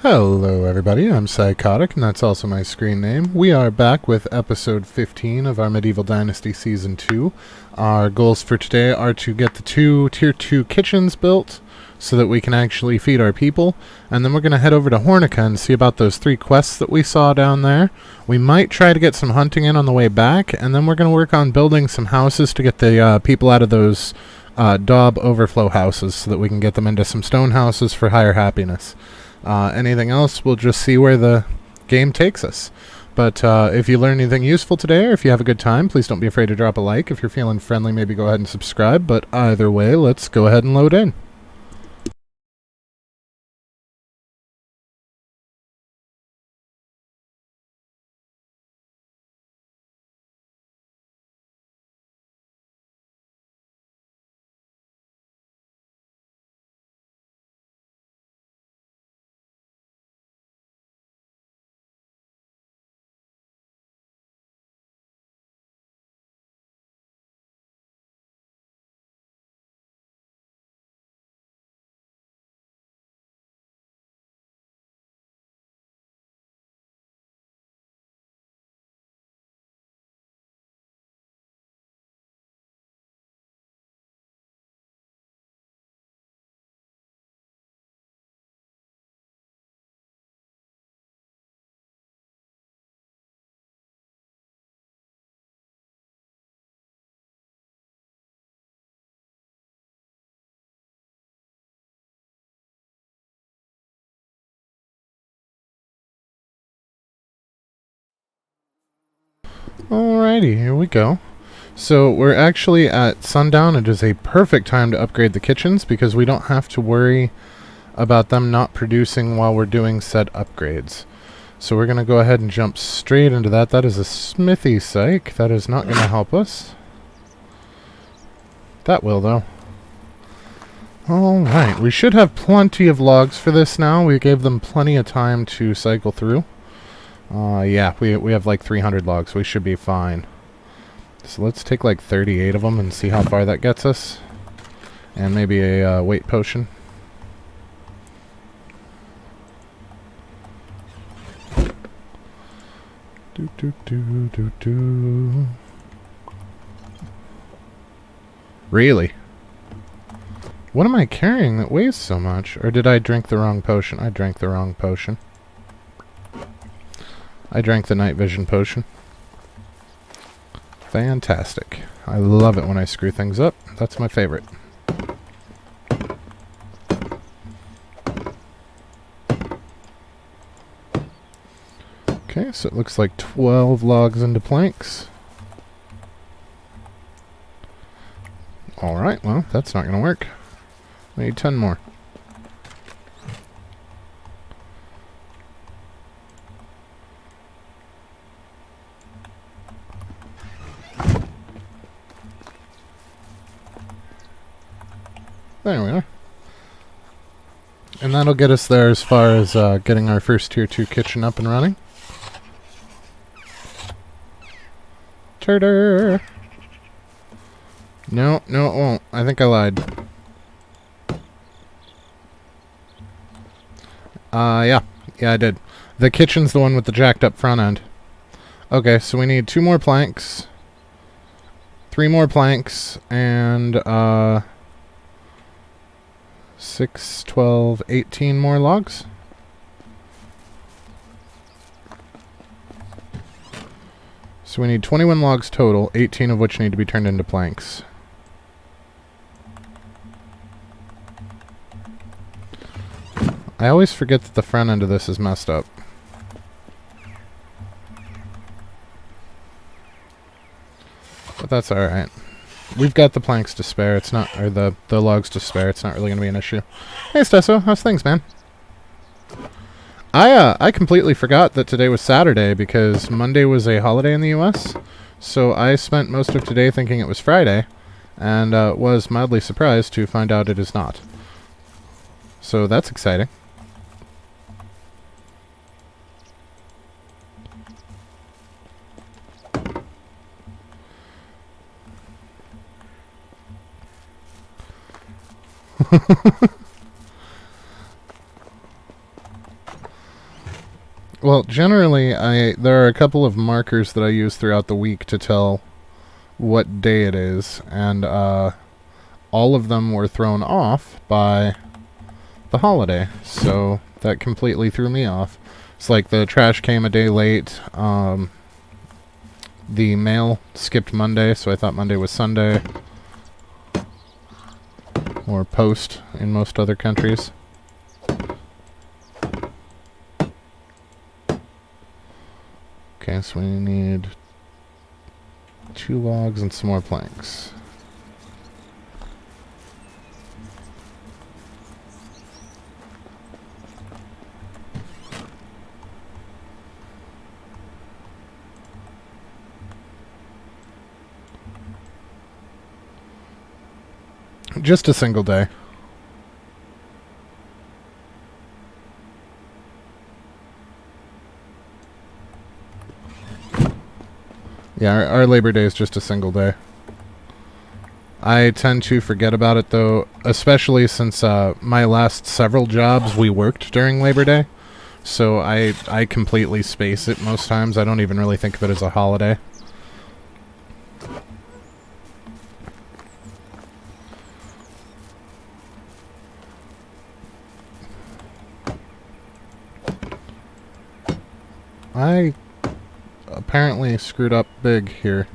Hello everybody, I'm Psychotic, and that's also my screen name. We are back with episode 15 of our Medieval Dynasty Season 2. Our goals for today are to get the 2 Tier 2 kitchens built, so that we can actually feed our people, and then we're going to head over to Hornica and see about those 3 quests that we saw down there. We might try to get some hunting in on the way back, and then we're going to work on building some houses to get the people out of those daub overflow houses, so that we can get them into some stone houses for higher happiness. Anything else, we'll just see where the game takes us. But if you learn anything useful today, or if you have a good time, please don't be afraid to drop a like. If you're feeling friendly, maybe go ahead and subscribe. But either way, let's go ahead and load in. Alrighty, here we go. So we're actually at sundown. It is a perfect time to upgrade the kitchens because we don't have to worry about them not producing while we're doing said upgrades. So we're going to go ahead and jump straight into that. That is a smithy psych. That is not going to help us. That will, though. Alright, we should have plenty of logs for this now. We gave them plenty of time to cycle through. Yeah, we have like 300 logs. We should be fine. So let's take like 38 of them and see how far that gets us. And maybe a weight potion. Really? What am I carrying that weighs so much? Or did I drink the wrong potion? I drank the wrong potion. I drank the night vision potion. Fantastic. I love it when I screw things up. That's my favorite. Okay, so it looks like 12 logs into planks. Alright, well, that's not going to work. We need 10 more. There we are. And that'll get us there as far as getting our first Tier 2 kitchen up and running. Turder! No, it won't. I think I lied. Yeah, I did. The kitchen's the one with the jacked up front end. Okay, so we need 2 more planks, 3 more planks, and 6, 12, 18 more logs. So we need 21 logs total, 18 of which need to be turned into planks. I always forget that the front end of this is messed up. But that's alright. We've got the planks to spare. It's not, or the logs to spare. It's not really going to be an issue. Hey, Stesso. How's things, man? I completely forgot that today was Saturday because Monday was a holiday in the U.S. So I spent most of today thinking it was Friday and was mildly surprised to find out it is not. So that's exciting. Well, generally, there are a couple of markers that I use throughout the week to tell what day it is, and all of them were thrown off by the holiday, so that completely threw me off. It's like the trash came a day late, the mail skipped Monday, so I thought Monday was Sunday, or post in most other countries. Okay, so we need 2 logs and some more planks. Just a single day. Yeah, our Labor Day is just a single day. I tend to forget about it, though, especially since my last several jobs we worked during Labor Day. So I completely space it most times. I don't even really think of it as a holiday. I apparently screwed up big here.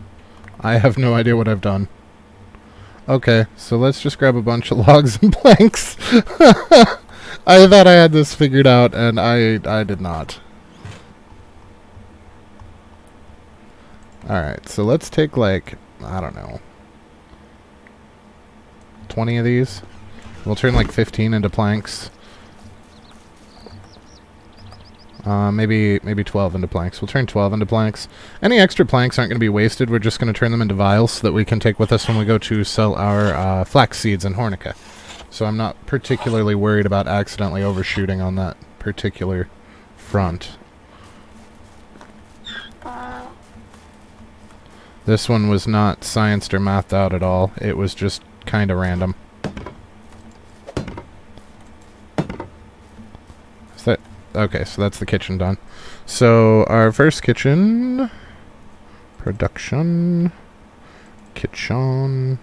I have no idea what I've done. Okay, so let's just grab a bunch of logs and planks. I thought I had this figured out, and I did not. Alright, so let's take, like, I don't know, 20 of these. We'll turn, like, 15 into planks. Maybe 12 into planks. We'll turn 12 into planks. Any extra planks aren't going to be wasted. We're just going to turn them into vials so that we can take with us when we go to sell our flax seeds in Hornica. So I'm not particularly worried about accidentally overshooting on that particular front. This one was not scienced or mathed out at all. It was just kind of random. Is that... Okay, so that's the kitchen done. So our first kitchen... Production... Kitchen...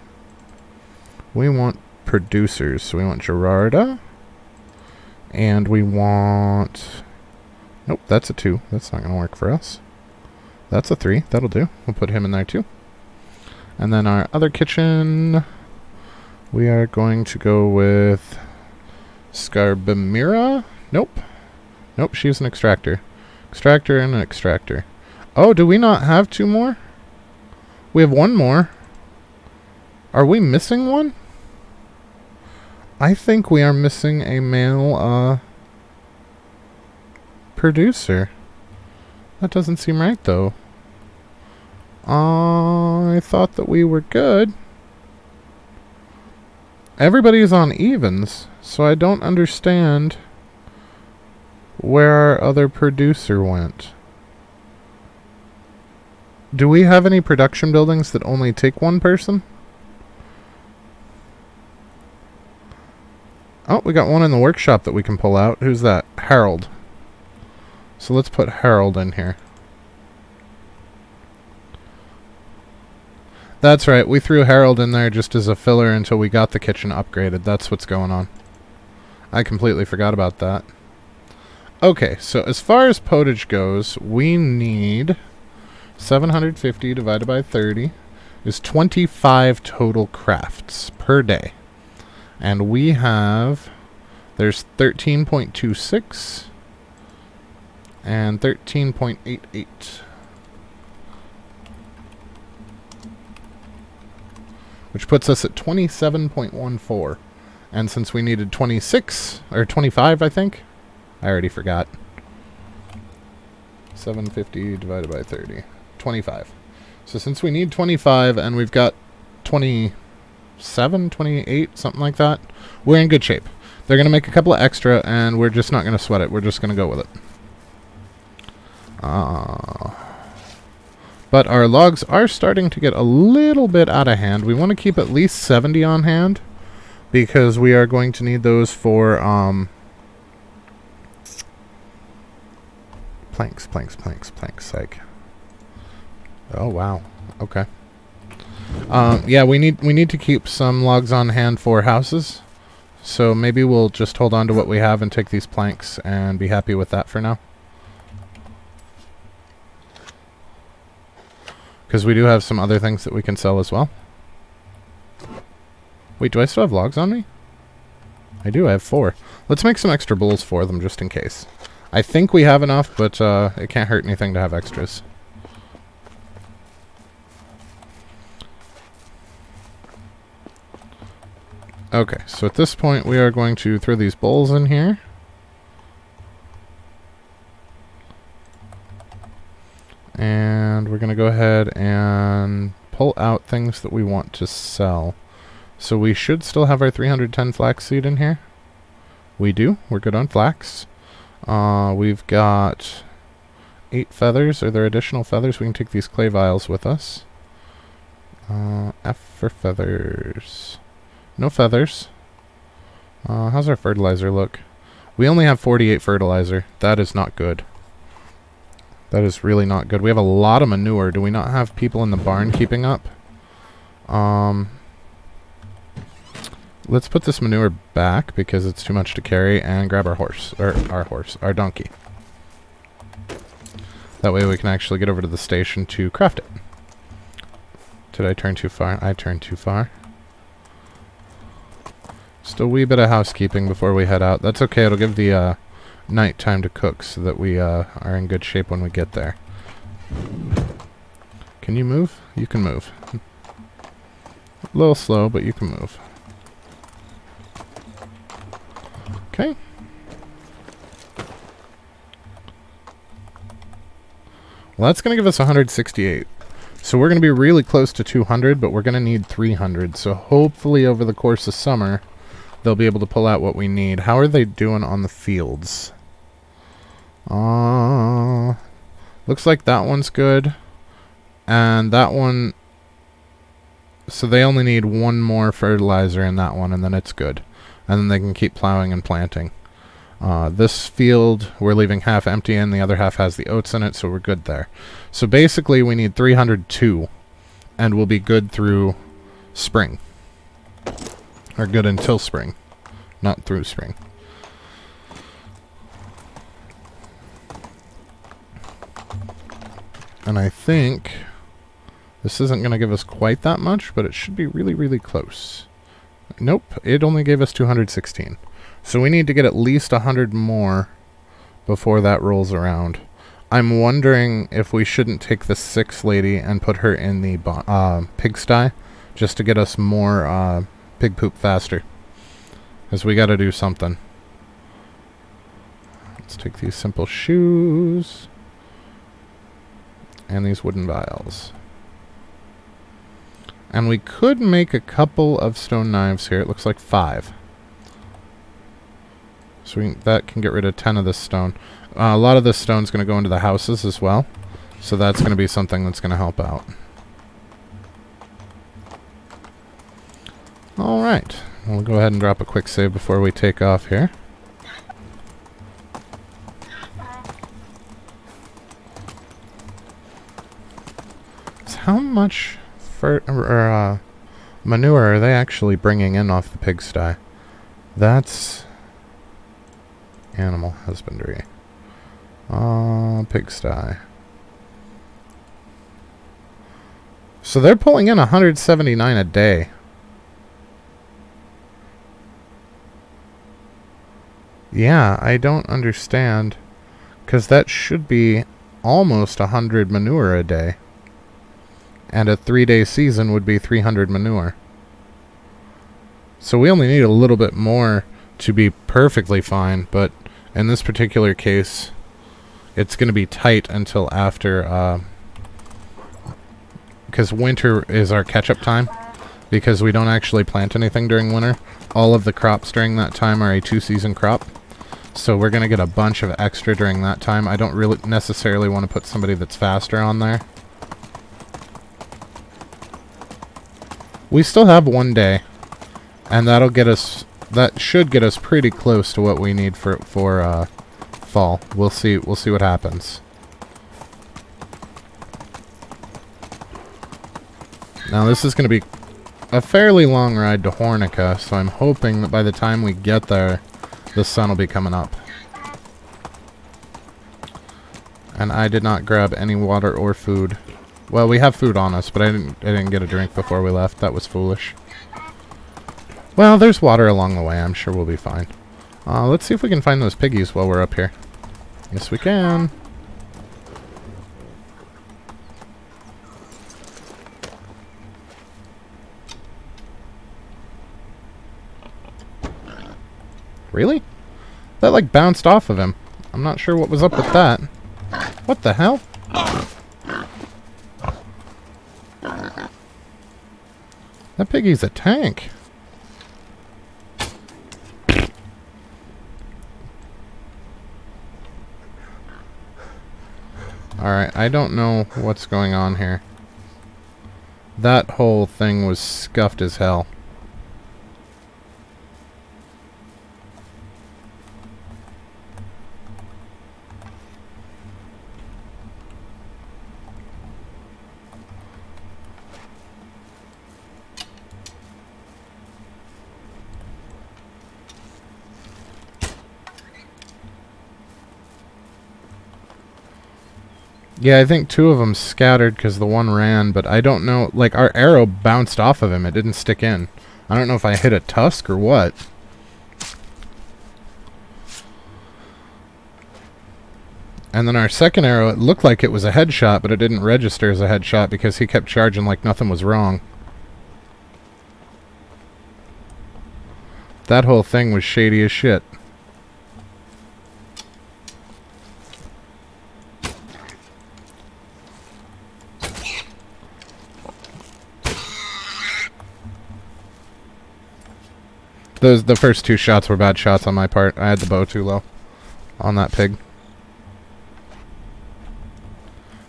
We want producers. So we want Gerarda. And we want... Nope, that's a 2. That's not going to work for us. That's a 3. That'll do. We'll put him in there too. And then our other kitchen... We are going to go with... Scarbamira? Nope. Nope, she's an extractor. Extractor and an extractor. Oh, do we not have 2 more? We have 1 more. Are we missing one? I think we are missing a male, producer. That doesn't seem right, though. I thought that we were good. Everybody's on evens, so I don't understand where our other producer went. Do we have any production buildings that only take 1 person? Oh, we got one in the workshop that we can pull out. Who's that? Harold. So let's put Harold in here. That's right, we threw Harold in there just as a filler until we got the kitchen upgraded. That's what's going on. I completely forgot about that. Okay, so as far as potage goes, we need 750 divided by 30 is 25 total crafts per day. And we have, there's 13.26 and 13.88. Which puts us at 27.14. And since we needed 26, or 25, I think, I already forgot. 750 divided by 30. 25. So since we need 25 and we've got 27, 28, something like that, we're in good shape. They're going to make a couple of extra and we're just not going to sweat it. We're just going to go with it. But our logs are starting to get a little bit out of hand. We want to keep at least 70 on hand because we are going to need those for Planks, planks, planks, planks. Like, oh wow. Okay. Yeah, we need to keep some logs on hand for houses. So maybe we'll just hold on to what we have and take these planks and be happy with that for now. Because we do have some other things that we can sell as well. Wait, do I still have logs on me? I do, I have 4. Let's make some extra bowls for them just in case. I think we have enough, but it can't hurt anything to have extras. Okay, so at this point we are going to throw these bowls in here. And we're going to go ahead and pull out things that we want to sell. So we should still have our 310 flaxseed in here. We do. We're good on flax. We've got 8 feathers. Are there additional feathers? We can take these clay vials with us. F for feathers. No feathers. How's our fertilizer look? We only have 48 fertilizer. That is not good. That is really not good. We have a lot of manure. Do we not have people in the barn keeping up? Let's put this manure back because it's too much to carry and grab our horse. Or our donkey. That way we can actually get over to the station to craft it. Did I turn too far? I turned too far. Just a wee bit of housekeeping before we head out. That's okay. It'll give the night time to cook so that we are in good shape when we get there. Can you move? You can move. A little slow, but you can move. Okay. Well, that's going to give us 168. So we're going to be really close to 200, but we're going to need 300. So hopefully over the course of summer, they'll be able to pull out what we need. How are they doing on the fields? Looks like that one's good. And that one... So they only need 1 more fertilizer in that one, and then it's good. And then they can keep plowing and planting. This field, we're leaving half empty and the other half has the oats in it, so we're good there. So basically we need 302, and we'll be good through spring. Or good until spring, not through spring. And I think this isn't going to give us quite that much, but it should be really, really close. Nope, it only gave us 216. So we need to get at least 100 more before that rolls around. I'm wondering if we shouldn't take the 6th lady and put her in the pigsty, just to get us more pig poop faster. Because we got to do something. Let's take these simple shoes. And these wooden vials. And we could make a couple of stone knives here. It looks like 5. So that can get rid of 10 of this stone. A lot of this stone's going to go into the houses as well. So that's going to be something that's going to help out. Alright. We'll go ahead and drop a quick save before we take off here. So how much manure are they actually bringing in off the pigsty? That's animal husbandry. Pigsty. So they're pulling in 179 a day. Yeah, I don't understand. Because that should be almost 100 manure a day. And a 3-day season would be 300 manure. So we only need a little bit more to be perfectly fine, but in this particular case, it's going to be tight until after, because winter is our catch-up time, because we don't actually plant anything during winter. All of the crops during that time are a 2-season crop, so we're going to get a bunch of extra during that time. I don't really necessarily want to put somebody that's faster on there. We still have 1 day, and that'll get us... That should get us pretty close to what we need for fall. We'll see what happens. Now this is going to be a fairly long ride to Hornica, so I'm hoping that by the time we get there, the sun will be coming up. And I did not grab any water or food. Well, we have food on us, but I didn't get a drink before we left. That was foolish. Well, there's water along the way. I'm sure we'll be fine. Let's see if we can find those piggies while we're up here. Yes, we can. Really? That, like, bounced off of him. I'm not sure what was up with that. What the hell? That piggy's a tank. Alright, I don't know what's going on here. That whole thing was scuffed as hell. Yeah, I think two of them scattered because the one ran, but I don't know. Like, our arrow bounced off of him. It didn't stick in. I don't know if I hit a tusk or what. And then our second arrow, it looked like it was a headshot, but it didn't register as a headshot because he kept charging like nothing was wrong. That whole thing was shady as shit. The first two shots were bad shots on my part. I had the bow too low on that pig.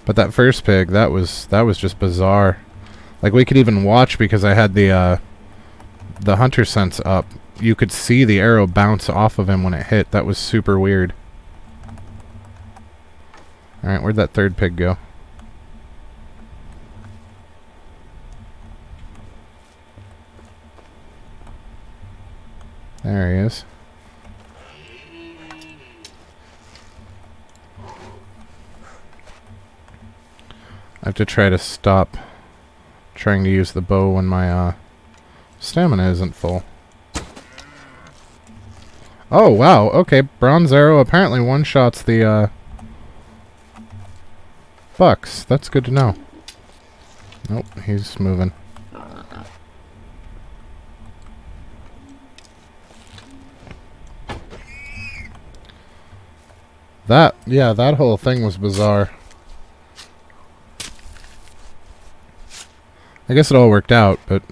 But that first pig, that was just bizarre. Like, we could even watch because I had the hunter sense up. You could see the arrow bounce off of him when it hit. That was super weird. Alright, where'd that third pig go? There he is. I have to try to stop trying to use the bow when my stamina isn't full. Oh, wow. Okay, bronze arrow apparently one-shots the bucks. That's good to know. Nope, he's moving. Yeah, that whole thing was bizarre. I guess it all worked out, but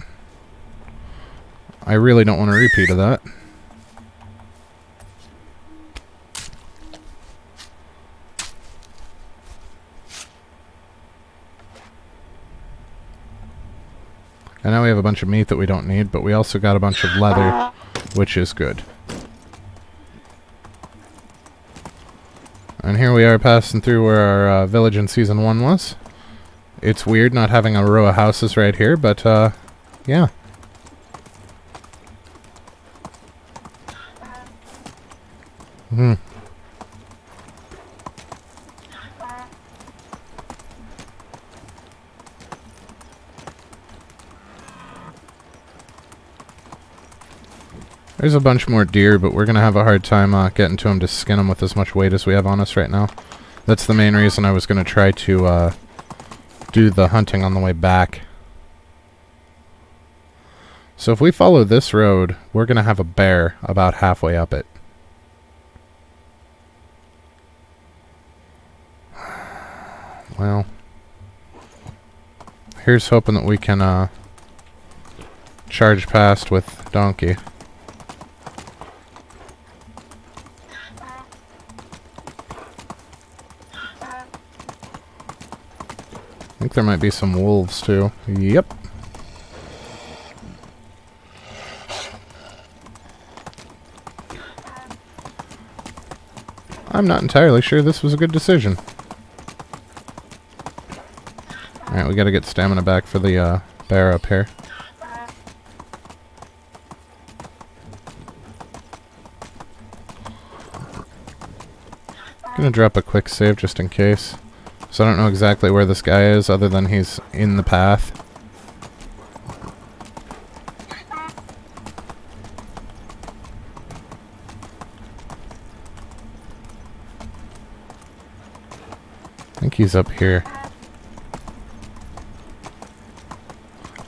I really don't want a repeat of that. And now we have a bunch of meat that we don't need, but we also got a bunch of leather, which is good. And here we are passing through where our village in Season 1 was. It's weird not having a row of houses right here, but, yeah. There's a bunch more deer, but we're going to have a hard time getting to them to skin them with as much weight as we have on us right now. That's the main reason I was going to try to do the hunting on the way back. So if we follow this road, we're going to have a bear about halfway up it. Well, here's hoping that we can charge past with donkey. I think there might be some wolves too. Yep. I'm not entirely sure this was a good decision. Alright, we gotta get stamina back for the bear up here. Gonna drop a quick save just in case. So I don't know exactly where this guy is other than he's in the path. I think he's up here.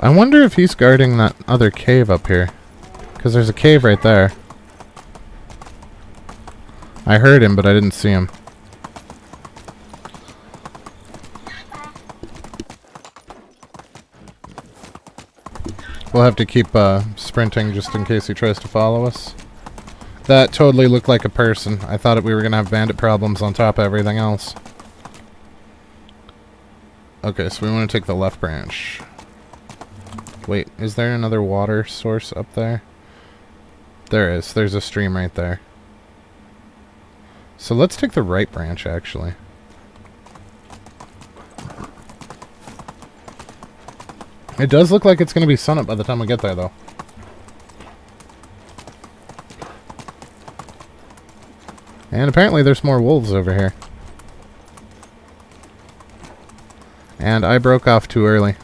I wonder if he's guarding that other cave up here. Because there's a cave right there. I heard him, but I didn't see him. We'll have to keep sprinting just in case he tries to follow us. That totally looked like a person. I thought we were going to have bandit problems on top of everything else. Okay, so we want to take the left branch. Wait, is there another water source up there? There is. There's a stream right there. So let's take the right branch, actually. It does look like it's going to be sunup by the time we get there, though. And apparently there's more wolves over here. And I broke off too early.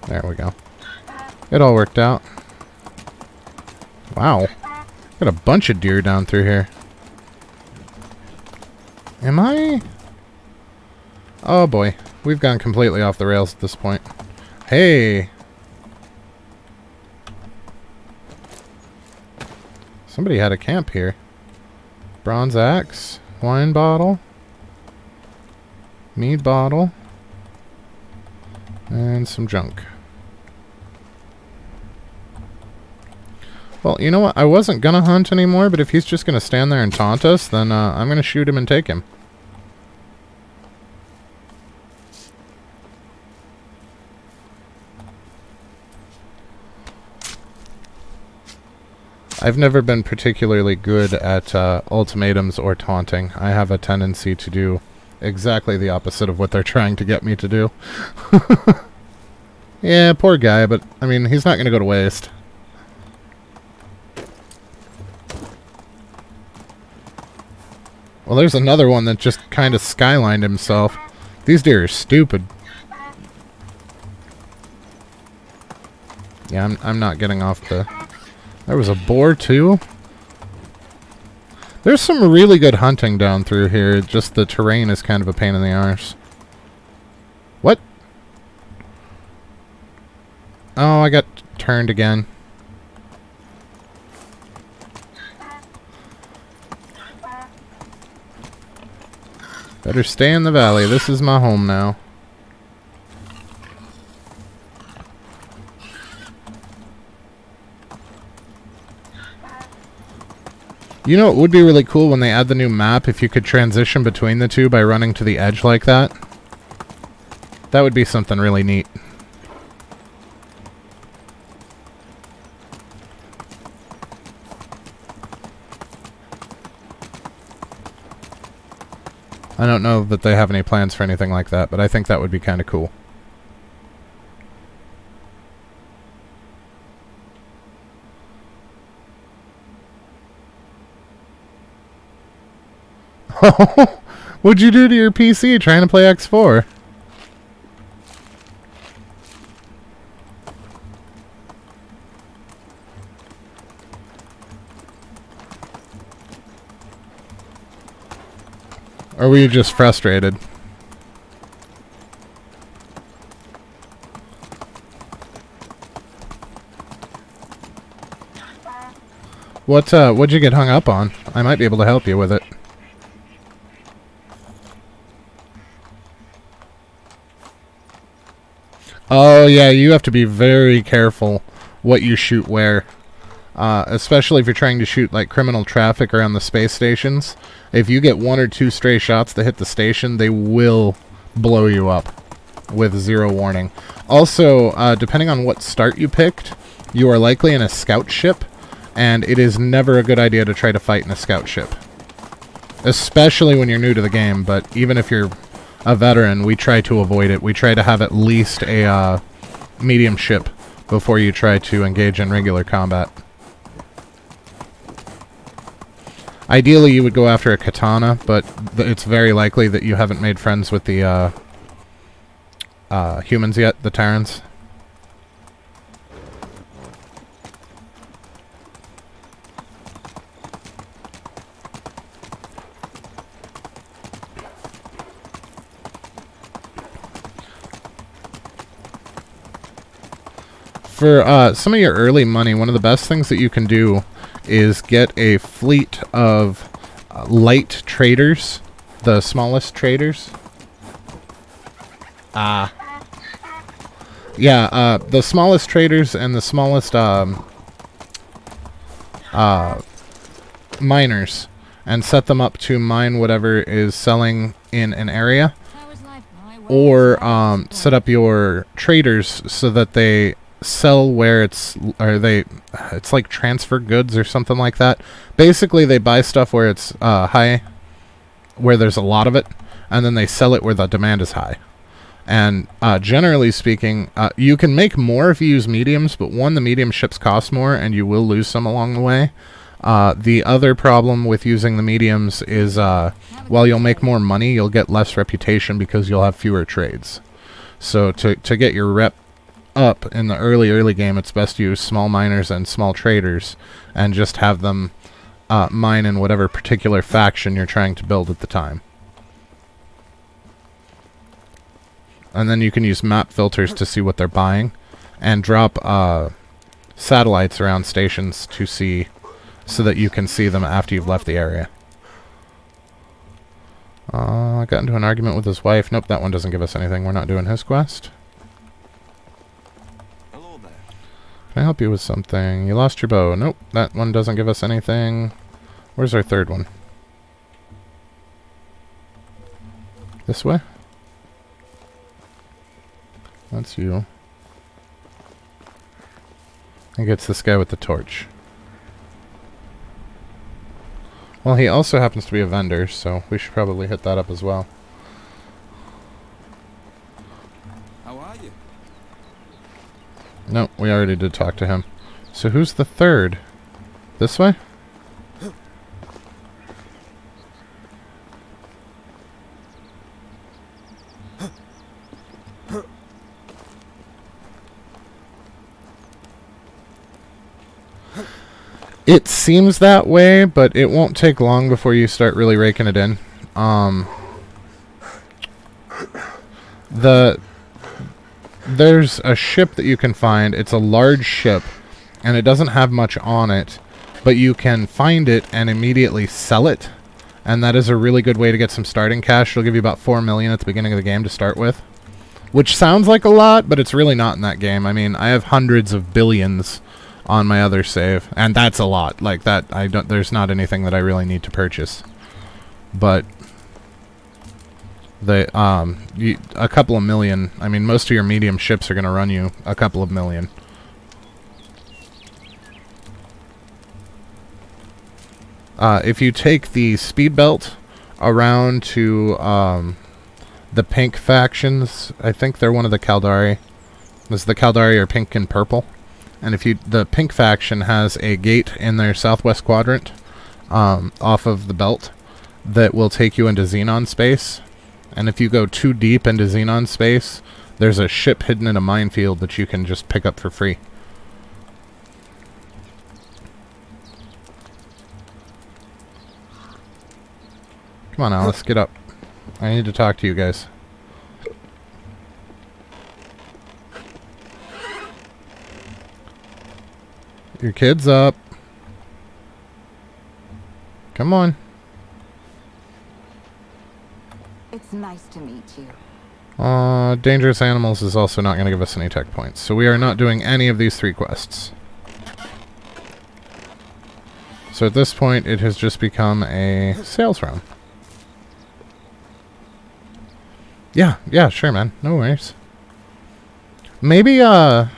There we go. It all worked out. Wow. Got a bunch of deer down through here. Am I... Oh boy. We've gone completely off the rails at this point. Hey! Somebody had a camp here. Bronze axe. Wine bottle. Mead bottle. And some junk. Well, you know what? I wasn't gonna hunt anymore, but if he's just gonna stand there and taunt us, then I'm gonna shoot him and take him. I've never been particularly good at ultimatums or taunting. I have a tendency to do exactly the opposite of what they're trying to get me to do. Yeah, poor guy, but, I mean, he's not going to go to waste. Well, there's another one that just kind of skylined himself. These deer are stupid. Yeah, I'm not getting off the... There was a boar, too. There's some really good hunting down through here. Just the terrain is kind of a pain in the arse. What? Oh, I got turned again. Better stay in the valley. This is my home now. You know, it would be really cool when they add the new map if you could transition between the two by running to the edge like that. That would be something really neat. I don't know that they have any plans for anything like that, but I think that would be kind of cool. What'd you do to your PC trying to play X4? Or were you just frustrated? What'd you get hung up on? I might be able to help you with it. Oh, yeah, you have to be very careful what you shoot where. Especially if you're trying to shoot, like, criminal traffic around the space stations. If you get one or two stray shots that hit the station, they will blow you up with zero warning. Also, depending on what start you picked, you are likely in a scout ship, and it is never a good idea to try to fight in a scout ship. Especially when you're new to the game, but even if you're a veteran, we try to avoid it. We try to have at least a medium ship before you try to engage in regular combat. Ideally, you would go after a katana, but it's very likely that you haven't made friends with the humans yet, the Terrans. For some of your early money, one of the best things that you can do is get a fleet of light traders, the smallest traders. Yeah, the smallest traders and the smallest miners, and set them up to mine whatever is selling in an area, or set up your traders so that they sell where it's like transfer goods or something like that. Basically, they buy stuff where it's high, where there's a lot of it, and then they sell it where the demand is high. And generally speaking, you can make more if you use mediums, but one, the medium ships cost more, and you will lose some along the way. The other problem with using the mediums is while you'll make more money, you'll get less reputation because you'll have fewer trades. So to get your rep up in the early game, it's best to use small miners and small traders and just have them mine in whatever particular faction you're trying to build at the time. And then you can use map filters to see what they're buying and drop satellites around stations to see, so that you can see them after you've left the area. I got into an argument with his wife. Nope, that one doesn't give us anything. We're not doing his quest. Can I help you with something? You lost your bow. Nope, that one doesn't give us anything. Where's our third one? This way? That's you. I think it's this guy with the torch. Well, he also happens to be a vendor, so we should probably hit that up as well. How are you? No, we already did talk to him. So who's the third? This way? It seems that way, but it won't take long before you start really raking it in. There's a ship that you can find. It's a large ship, and it doesn't have much on it, but you can find it and immediately sell it, and that is a really good way to get some starting cash. It'll give you about 4 million at the beginning of the game to start with, which sounds like a lot, but it's really not in that game. I mean, I have hundreds of billions on my other save, and that's a lot. Like that, there's not anything that I really need to purchase, but a couple of million. I mean, most of your medium ships are going to run you a couple of million. If you take the speed belt around to the pink factions, I think they're one of the Caldari. This is the Caldari are pink and purple. And if the pink faction has a gate in their southwest quadrant off of the belt that will take you into Xenon space. And if you go too deep into Xenon space, there's a ship hidden in a minefield that you can just pick up for free. Come on, Alice, get up. I need to talk to you guys. Your kid's up. Come on. It's nice to meet you. Dangerous Animals is also not going to give us any tech points, so we are not doing any of these 3 quests. So at this point, it has just become a sales round. Yeah, sure, man. No worries. Maybe, I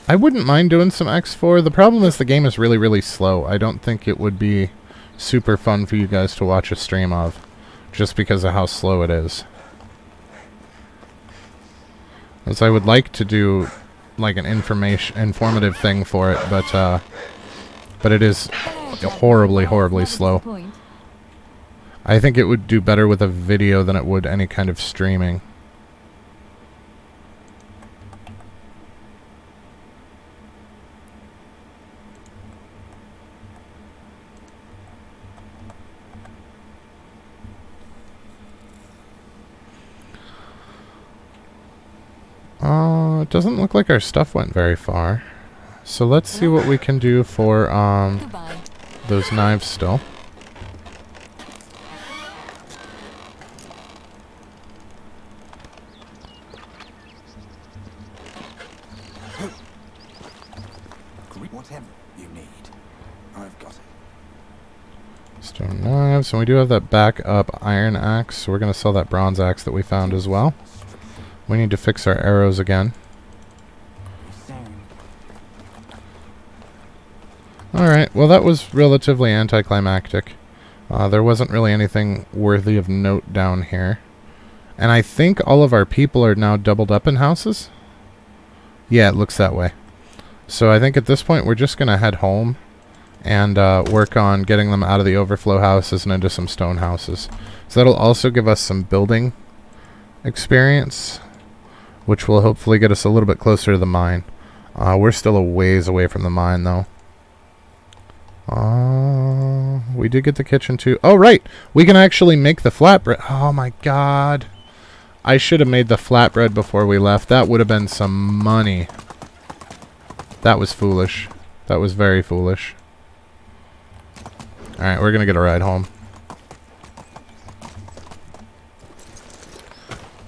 wouldn't mind doing some X4. The problem is the game is really, really slow. I don't think it would be super fun for you guys to watch a stream of. just because of how slow it is. As I would like to do like an informative thing for it, but it is horribly slow. I think it would do better with a video than it would any kind of streaming. It doesn't look like our stuff went very far. So let's see what we can do for those knives still. Whatever you need, I've got it. Stone knives, and we do have that backup iron axe, so we're going to sell that bronze axe that we found as well. We need to fix our arrows again. Alright, well that was relatively anticlimactic. There wasn't really anything worthy of note down here. And I think all of our people are now doubled up in houses? Yeah, it looks that way. So I think at this point we're just going to head home and work on getting them out of the overflow houses and into some stone houses. So that'll also give us some building experience, which will hopefully get us a little bit closer to the mine. We're still a ways away from the mine though. We did get the kitchen too. Oh, right! We can actually make the flatbread. Oh my god. I should have made the flatbread before we left. That would have been some money. That was foolish. That was very foolish. Alright, we're gonna get a ride home.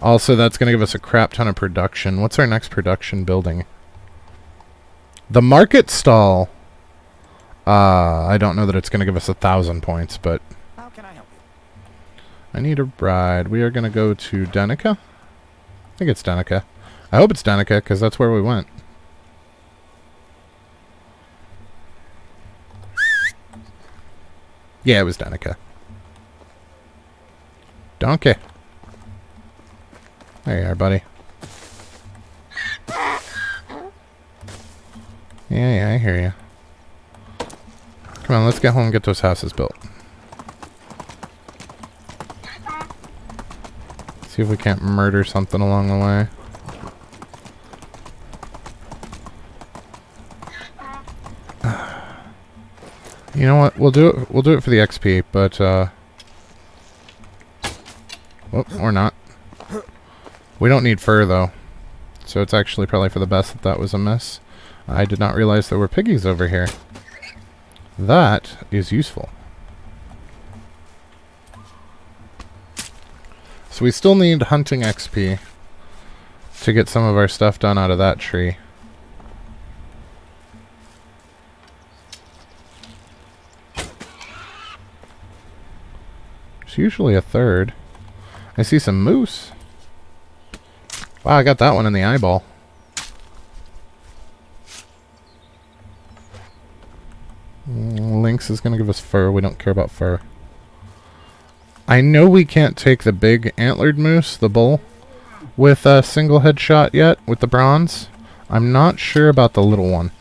Also, that's gonna give us a crap ton of production. What's our next production building? The market stall. I don't know that it's gonna give us 1,000 points, but... How can I help you? I need a ride. We are gonna go to Danica? I think it's Danica. I hope it's Danica, because that's where we went. Yeah, it was Danica. Donkey. There you are, buddy. Yeah, I hear you. Come on, let's get home and get those houses built. See if we can't murder something along the way. You know what? We'll do it. We'll do it for the XP, but or not. We don't need fur though, so it's actually probably for the best that that was a miss. I did not realize there were piggies over here. That is useful. So we still need hunting XP to get some of our stuff done out of that tree. It's usually a third. I see some moose. Wow, I got that one in the eyeball. Lynx is going to give us fur. We don't care about fur. I know we can't take the big antlered moose, the bull, with a single headshot yet, with the bronze. I'm not sure about the little one.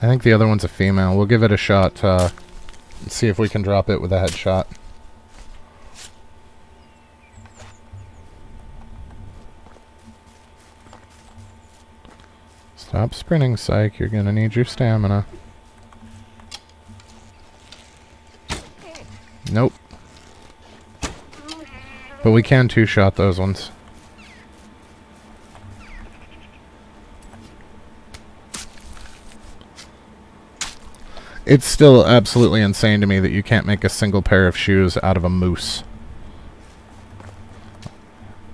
I think the other one's a female. We'll give it a shot, see if we can drop it with a headshot. Stop sprinting, Psych. You're gonna need your stamina. Nope. But we can two-shot those ones. It's still absolutely insane to me that you can't make a single pair of shoes out of a moose.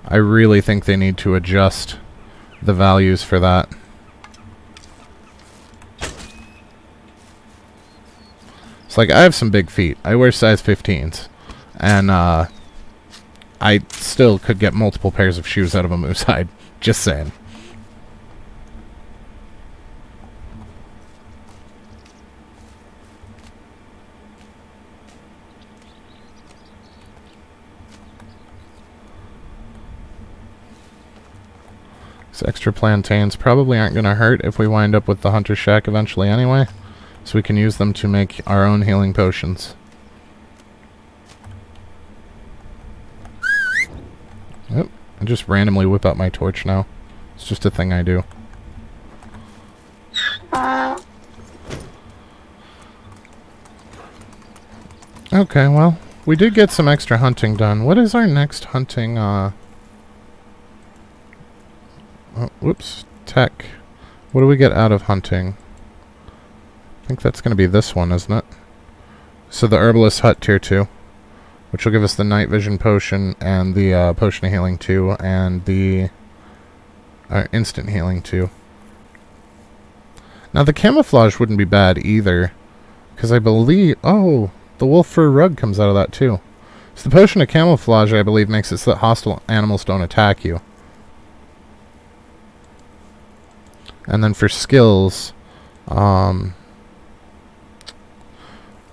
I really think they need to adjust the values for that. It's like, I have some big feet. I wear size 15s. And, I still could get multiple pairs of shoes out of a moose hide. Just saying. These extra plantains probably aren't going to hurt if we wind up with the hunter shack eventually anyway. So we can use them to make our own healing potions. Yep, I just randomly whip out my torch now. It's just a thing I do. Okay, well, we did get some extra hunting done. What is our next hunting, oh, whoops, tech. What do we get out of hunting? I think that's going to be this one, isn't it? So the Herbalist Hut Tier 2. Which will give us the Night Vision Potion and the Potion of Healing 2 and the Instant Healing 2. Now the Camouflage wouldn't be bad either. Because I believe... Oh, the Wolf Fur Rug comes out of that too. So the Potion of Camouflage, I believe, makes it so that hostile animals don't attack you. And then for skills...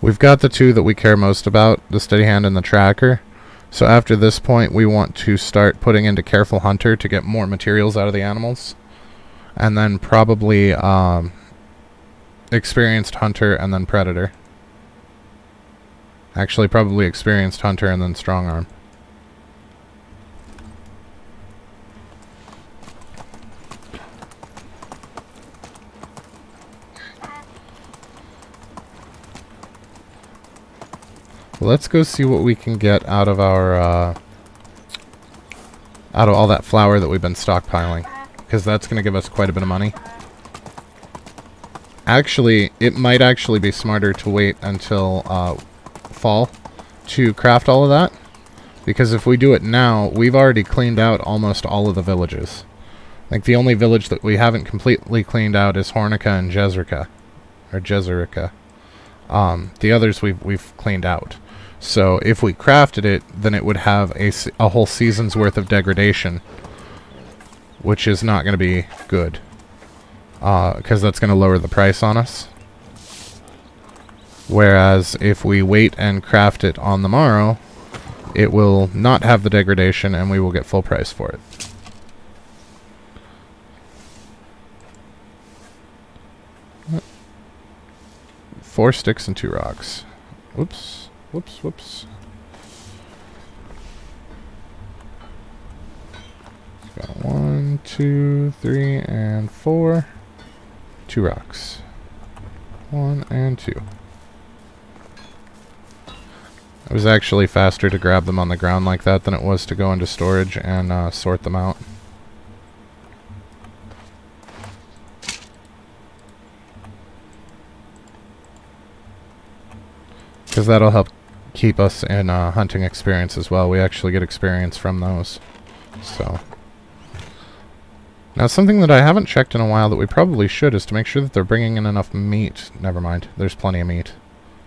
we've got the two that we care most about, the Steady Hand and the Tracker. So after this point, we want to start putting into Careful Hunter to get more materials out of the animals. And then probably Experienced Hunter and then Predator. Actually, probably Experienced Hunter and then Strong Arm. Let's go see what we can get out of our, out of all that flour that we've been stockpiling. Because that's going to give us quite a bit of money. Actually, it might actually be smarter to wait until, fall to craft all of that. Because if we do it now, we've already cleaned out almost all of the villages. Like, the only village that we haven't completely cleaned out is Hornica and Jezerica. Or Jezerica. The others we've cleaned out. So if we crafted it, then it would have a whole season's worth of degradation, which is not going to be good, because that's going to lower the price on us. Whereas if we wait and craft it on the morrow, it will not have the degradation and we will get full price for it. Four sticks and 2 rocks. Whoops. Whoops, whoops. Got 1, 2, 3, and 4. 2 rocks. 1 and 2. It was actually faster to grab them on the ground like that than it was to go into storage and sort them out. Because that'll help keep us in hunting experience as well. We actually get experience from those. So now something that I haven't checked in a while that we probably should is to make sure that they're bringing in enough meat. Never mind. There's plenty of meat.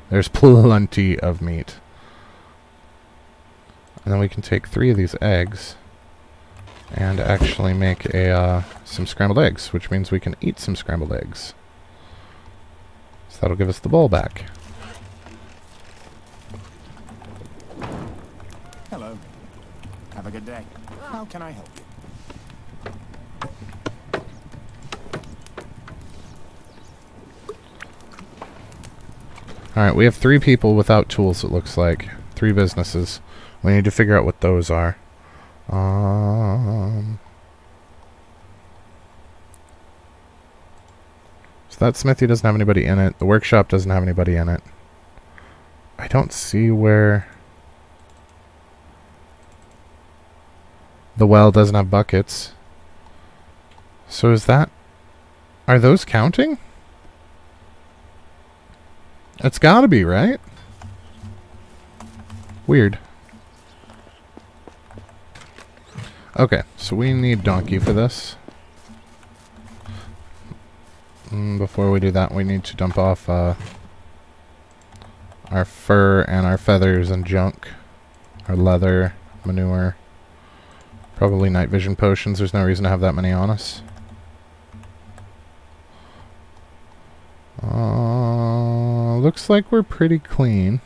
There's plenty of meat. And then we can take 3 of these eggs and actually make a some scrambled eggs, which means we can eat some scrambled eggs. So that'll give us the bowl back. Hello. Have a good day. How can I help you? Alright, we have 3 people without tools, it looks like. 3 businesses. We need to figure out what those are. So that smithy doesn't have anybody in it. The workshop doesn't have anybody in it. I don't see where... The well doesn't have buckets. So is that... Are those counting? It's gotta be, right? Weird. Okay, so we need donkey for this. Before we do that, we need to dump off our fur and our feathers and junk. Our leather, manure. Probably night vision potions. There's no reason to have that many on us. Looks like we're pretty clean.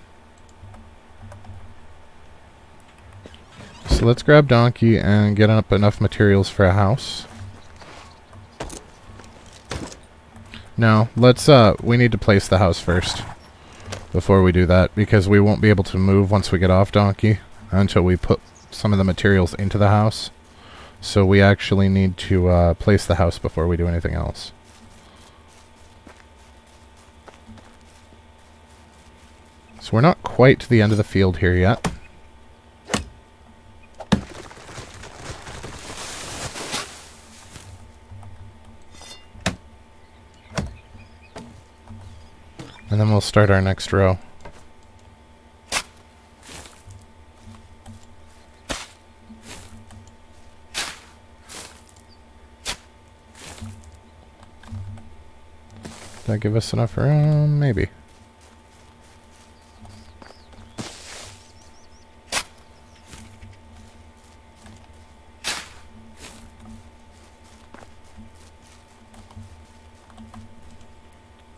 So let's grab Donkey and get up enough materials for a house. No, let's, we need to place the house first before we do that, because we won't be able to move once we get off Donkey until we put some of the materials into the house. So we actually need to place the house before we do anything else. So we're not quite to the end of the field here yet. And then we'll start our next row. Did that give us enough room? Maybe.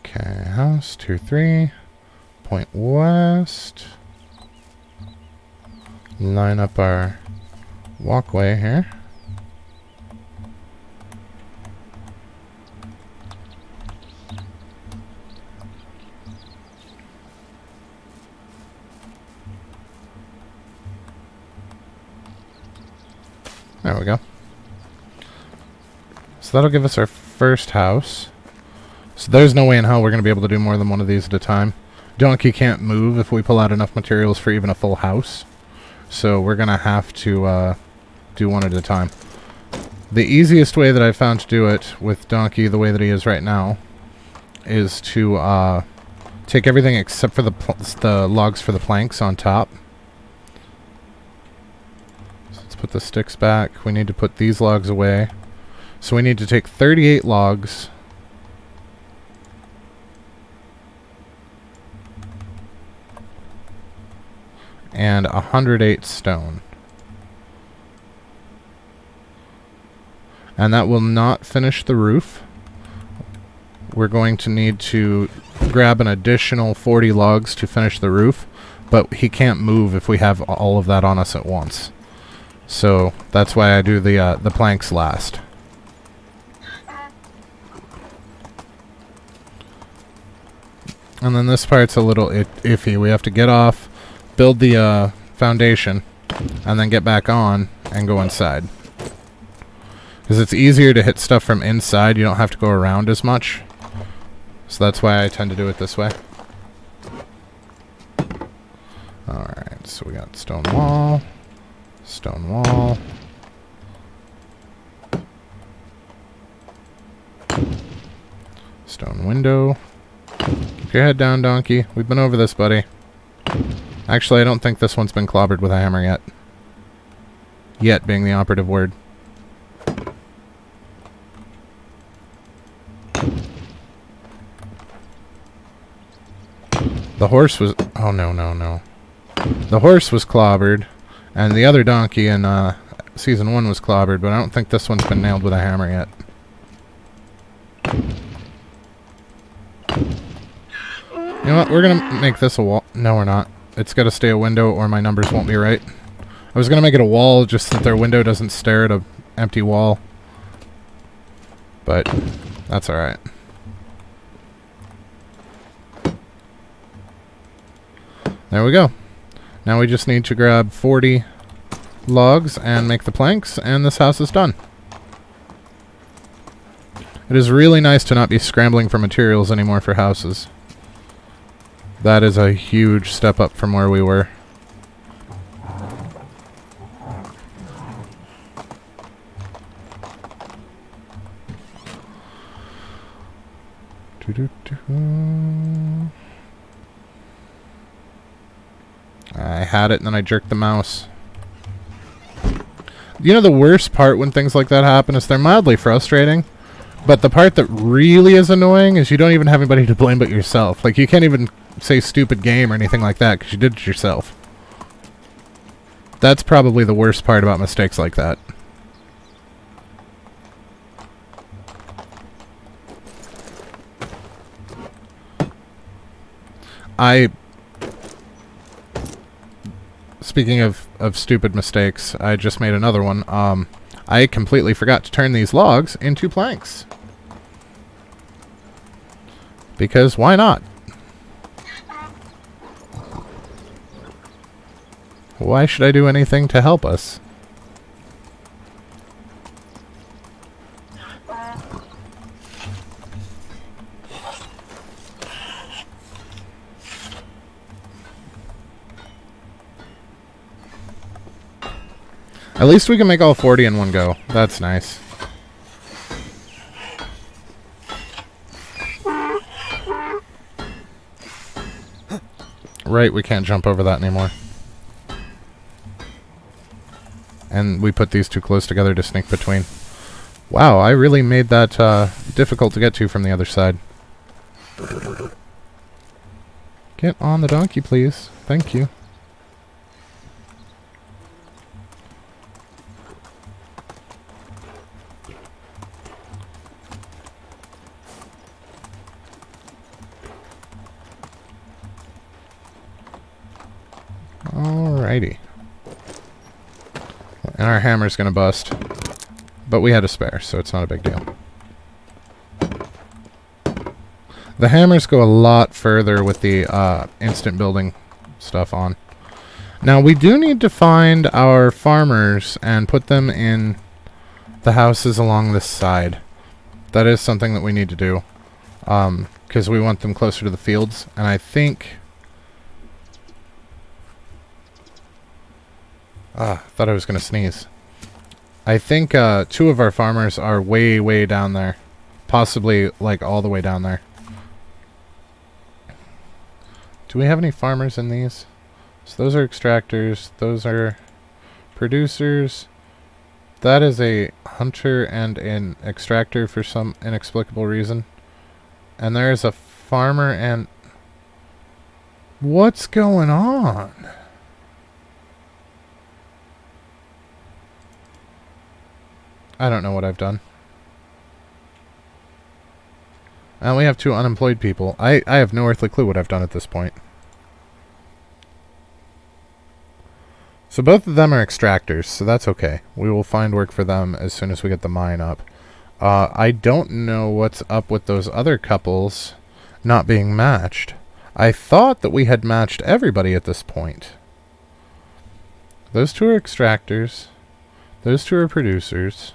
Okay, house, 2, 3. Point west. Line up our walkway here. There we go. So that'll give us our first house. So there's no way in hell we're going to be able to do more than one of these at a time. Donkey can't move if we pull out enough materials for even a full house. So we're going to have to do one at a time. The easiest way that I've found to do it with Donkey the way that he is right now is to take everything except for the logs for the planks on top. So let's put the sticks back. We need to put these logs away. So we need to take 38 logs. And 108 stone. And that will not finish the roof. We're going to need to grab an additional 40 logs to finish the roof, but he can't move if we have all of that on us at once. So that's why I do the planks last. And then this part's a little iffy. We have to get off, build the foundation, and then get back on and go inside. Because it's easier to hit stuff from inside. You don't have to go around as much. So that's why I tend to do it this way. Alright, so we got stone wall, stone window. Keep your head down, Donkey. We've been over this, buddy. Actually, I don't think this one's been clobbered with a hammer yet. Yet being the operative word. The horse was... Oh, no. The horse was clobbered, and the other donkey in Season 1 was clobbered, but I don't think this one's been nailed with a hammer yet. You know what? We're going to make this a wall. No, we're not. It's got to stay a window or my numbers won't be right. I was going to make it a wall just so that their window doesn't stare at an empty wall. But that's alright. There we go. Now we just need to grab 40 logs and make the planks, and this house is done. It is really nice to not be scrambling for materials anymore for houses. That is a huge step up from where we were. I had it and then I jerked the mouse. You know the worst part when things like that happen is they're mildly frustrating, but the part that really is annoying is you don't even have anybody to blame but yourself. Like, you can't even say stupid game or anything like that because you did it yourself. That's probably the worst part about mistakes like that. Speaking of stupid mistakes, I just made another one. I completely forgot to turn these logs into planks. Because why not? Why should I do anything to help us? At least we can make all 40 in one go. That's nice. Right, we can't jump over that anymore. And we put these too close together to sneak between. Wow, I really made that difficult to get to from the other side. Get on the donkey, please. Thank you. Alrighty. And our hammer's gonna bust. But we had a spare, so it's not a big deal. The hammers go a lot further with the instant building stuff on. Now, we do need to find our farmers and put them in the houses along this side. That is something that we need to do. Because we want them closer to the fields. And I think... thought I was going to sneeze. I think 2 of our farmers are way, way down there. Possibly, like, all the way down there. Do we have any farmers in these? So those are extractors. Those are producers. That is a hunter and an extractor for some inexplicable reason. And there is a farmer and... What's going on? I don't know what I've done. And we have 2 unemployed people. I have no earthly clue what I've done at this point. So both of them are extractors, so that's okay. We will find work for them as soon as we get the mine up. I don't know what's up with those other couples not being matched. I thought that we had matched everybody at this point. Those 2 are extractors. Those 2 are producers.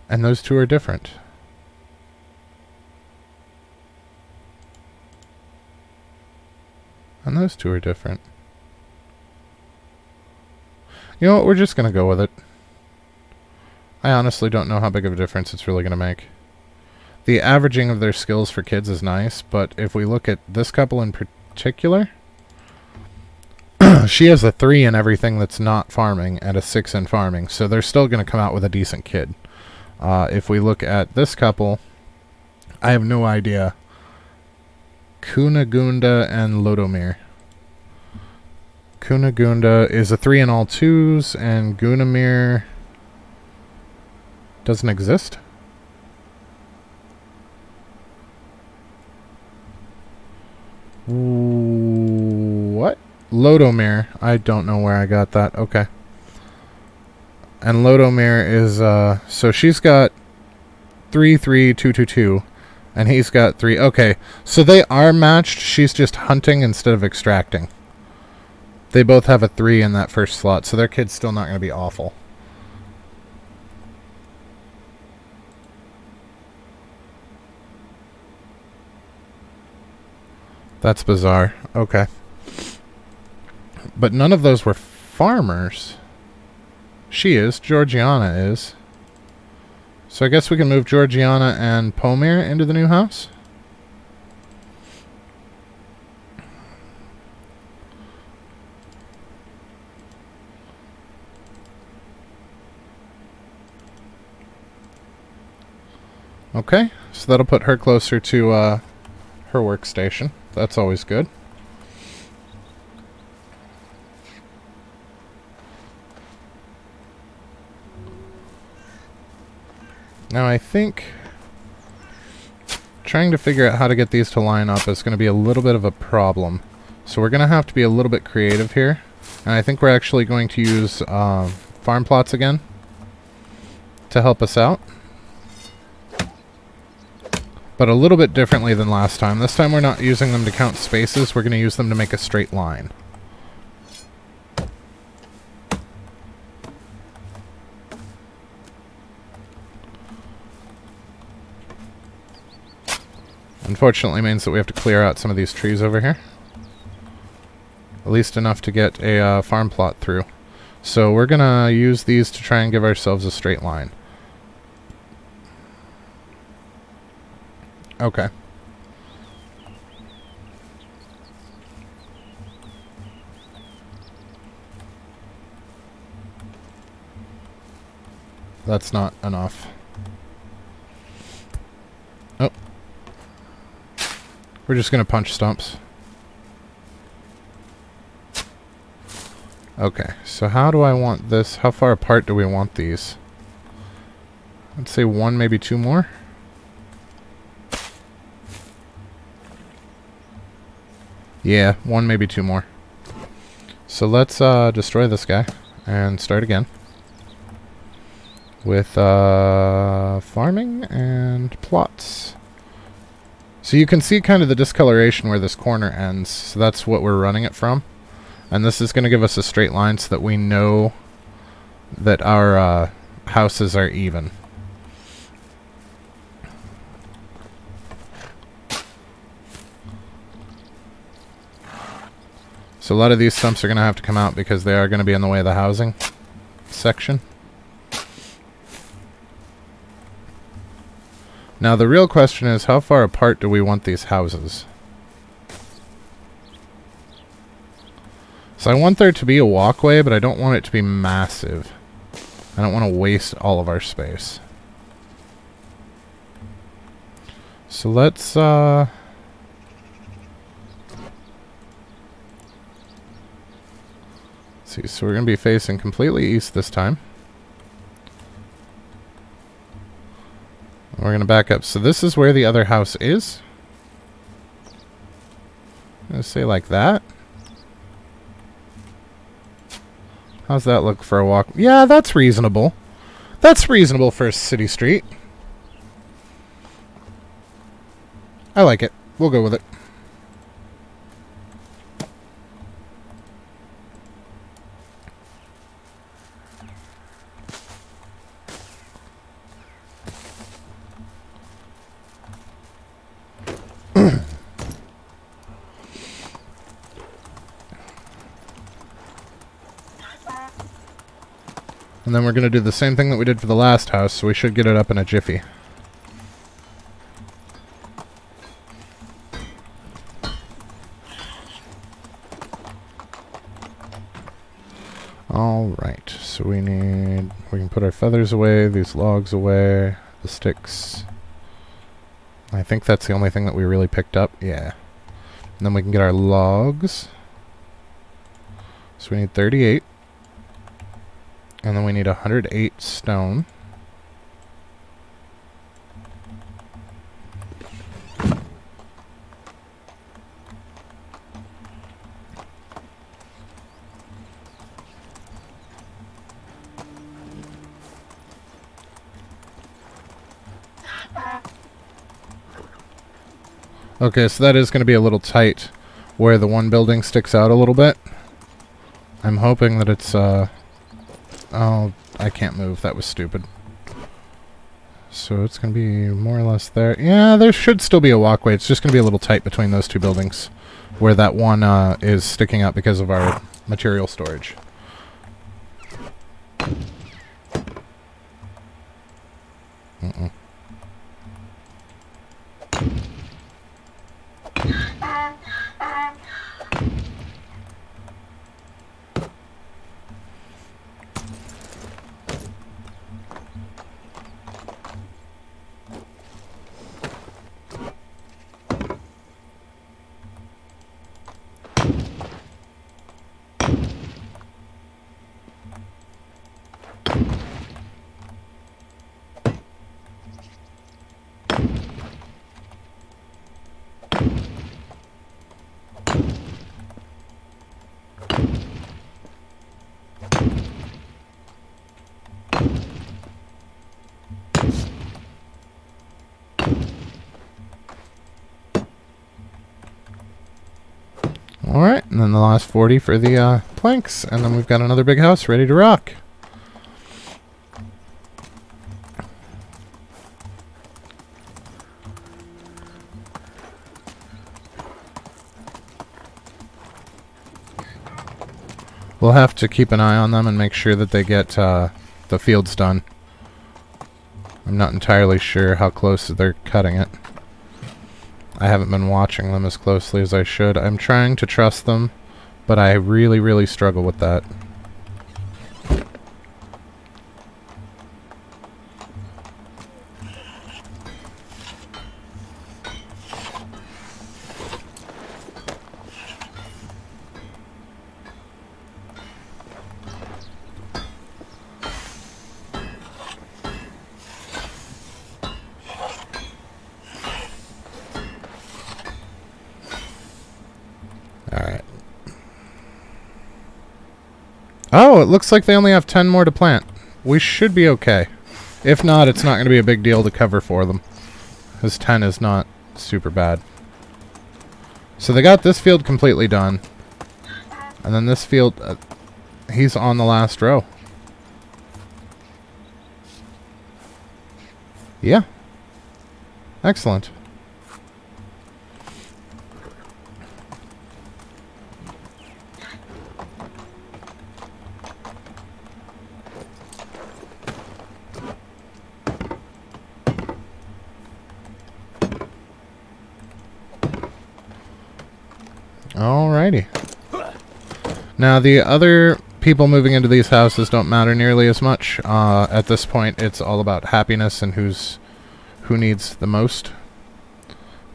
And those 2 are different. And those 2 are different. You know what, we're just going to go with it. I honestly don't know how big of a difference it's really going to make. The averaging of their skills for kids is nice, but if we look at this couple in particular, she has a 3 in everything that's not farming and a 6 in farming, so they're still going to come out with a decent kid. If we look at this couple, I have no idea. Kunagunda and Lodomir. Kunagunda is a 3 in all 2s, and Gunamir doesn't exist. What? Lodomir. I don't know where I got that. Okay. And Lodomir is, so she's got 3, 3, 2, 2, 2. And he's got 3. Okay. So they are matched. She's just hunting instead of extracting. They both have a 3 in that first slot, so their kid's still not going to be awful. That's bizarre. Okay. But none of those were farmers. She is. Georgiana is. So I guess we can move Georgiana and Pomir into the new house? Okay, so that'll put her closer to her workstation. That's always good. Now I think trying to figure out how to get these to line up is going to be a little bit of a problem. So we're going to have to be a little bit creative here. And I think we're actually going to use farm plots again to help us out. But a little bit differently than last time. This time we're not using them to count spaces, we're going to use them to make a straight line. Unfortunately means that we have to clear out some of these trees over here. At least enough to get a farm plot through. So we're going to use these to try and give ourselves a straight line. Okay. That's not enough. Oh. We're just going to punch stumps. Okay, so how do I want this? How far apart do we want these? I'd say one, maybe two more. Yeah, one, maybe two more. So let's destroy this guy and start again with farming and plots. So you can see kind of the discoloration where this corner ends. So that's what we're running it from. And this is going to give us a straight line so that we know that our houses are even. So a lot of these stumps are going to have to come out because they are going to be in the way of the housing section. Now the real question is, how far apart do we want these houses? So I want there to be a walkway, but I don't want it to be massive. I don't want to waste all of our space. So let's see, so we're going to be facing completely east this time. We're going to back up. So this is where the other house is. I'm going to say like that. How's that look for a walk? Yeah, that's reasonable. That's reasonable for a city street. I like it. We'll go with it. And then we're going to do the same thing that we did for the last house, so we should get it up in a jiffy. Alright, so we can put our feathers away, these logs away, the sticks. I think that's the only thing that we really picked up, yeah. And then we can get our logs. So we need 38. And then we need 108 stone. Okay, so that is going to be a little tight where the one building sticks out a little bit. I'm hoping that it's oh, I can't move. That was stupid. So it's going to be more or less there. Yeah, there should still be a walkway. It's just going to be a little tight between those two buildings where that one is sticking out because of our material storage. Alright, and then the last 40 for the planks, and then we've got another big house ready to rock. We'll have to keep an eye on them and make sure that they get the fields done. I'm not entirely sure how close they're cutting it. I haven't been watching them as closely as I should. I'm trying to trust them, but I really, really struggle with that. Alright. Oh, it looks like they only have 10 more to plant. We should be okay. If not, it's not going to be a big deal to cover for them. Because 10 is not super bad. So they got this field completely done. And then this field, he's on the last row. Yeah. Excellent. Alrighty. Now the other people moving into these houses don't matter nearly as much. At this point, it's all about happiness and who needs the most.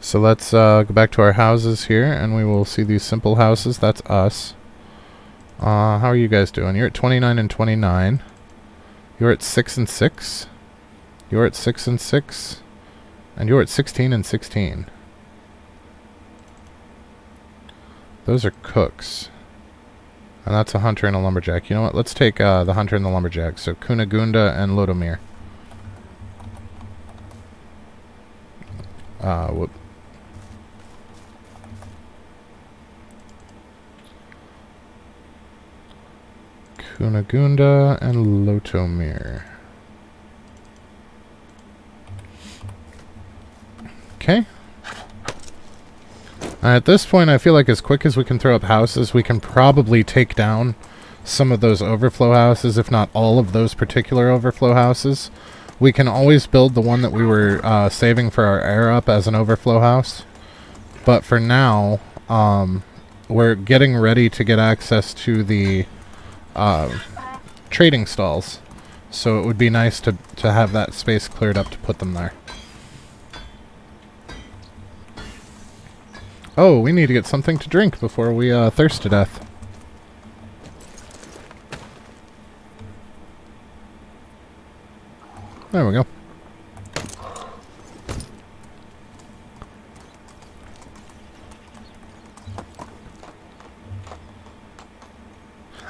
So let's go back to our houses here, and we will see these simple houses. That's us. How are you guys doing? You're at 29 and 29. You're at 6 and 6. You're at 6 and 6. And you're at 16 and 16. Those are cooks. And that's a hunter and a lumberjack. You know what? Let's take the hunter and the lumberjack. So Kunagunda and Lodomir. Whoop. Kunagunda and Lotomir. Okay. At this point, I feel like as quick as we can throw up houses, we can probably take down some of those overflow houses, if not all of those particular overflow houses. We can always build the one that we were saving for our air up as an overflow house. But for now, we're getting ready to get access to the trading stalls. So it would be nice to have that space cleared up to put them there. Oh, we need to get something to drink before we thirst to death. There we go.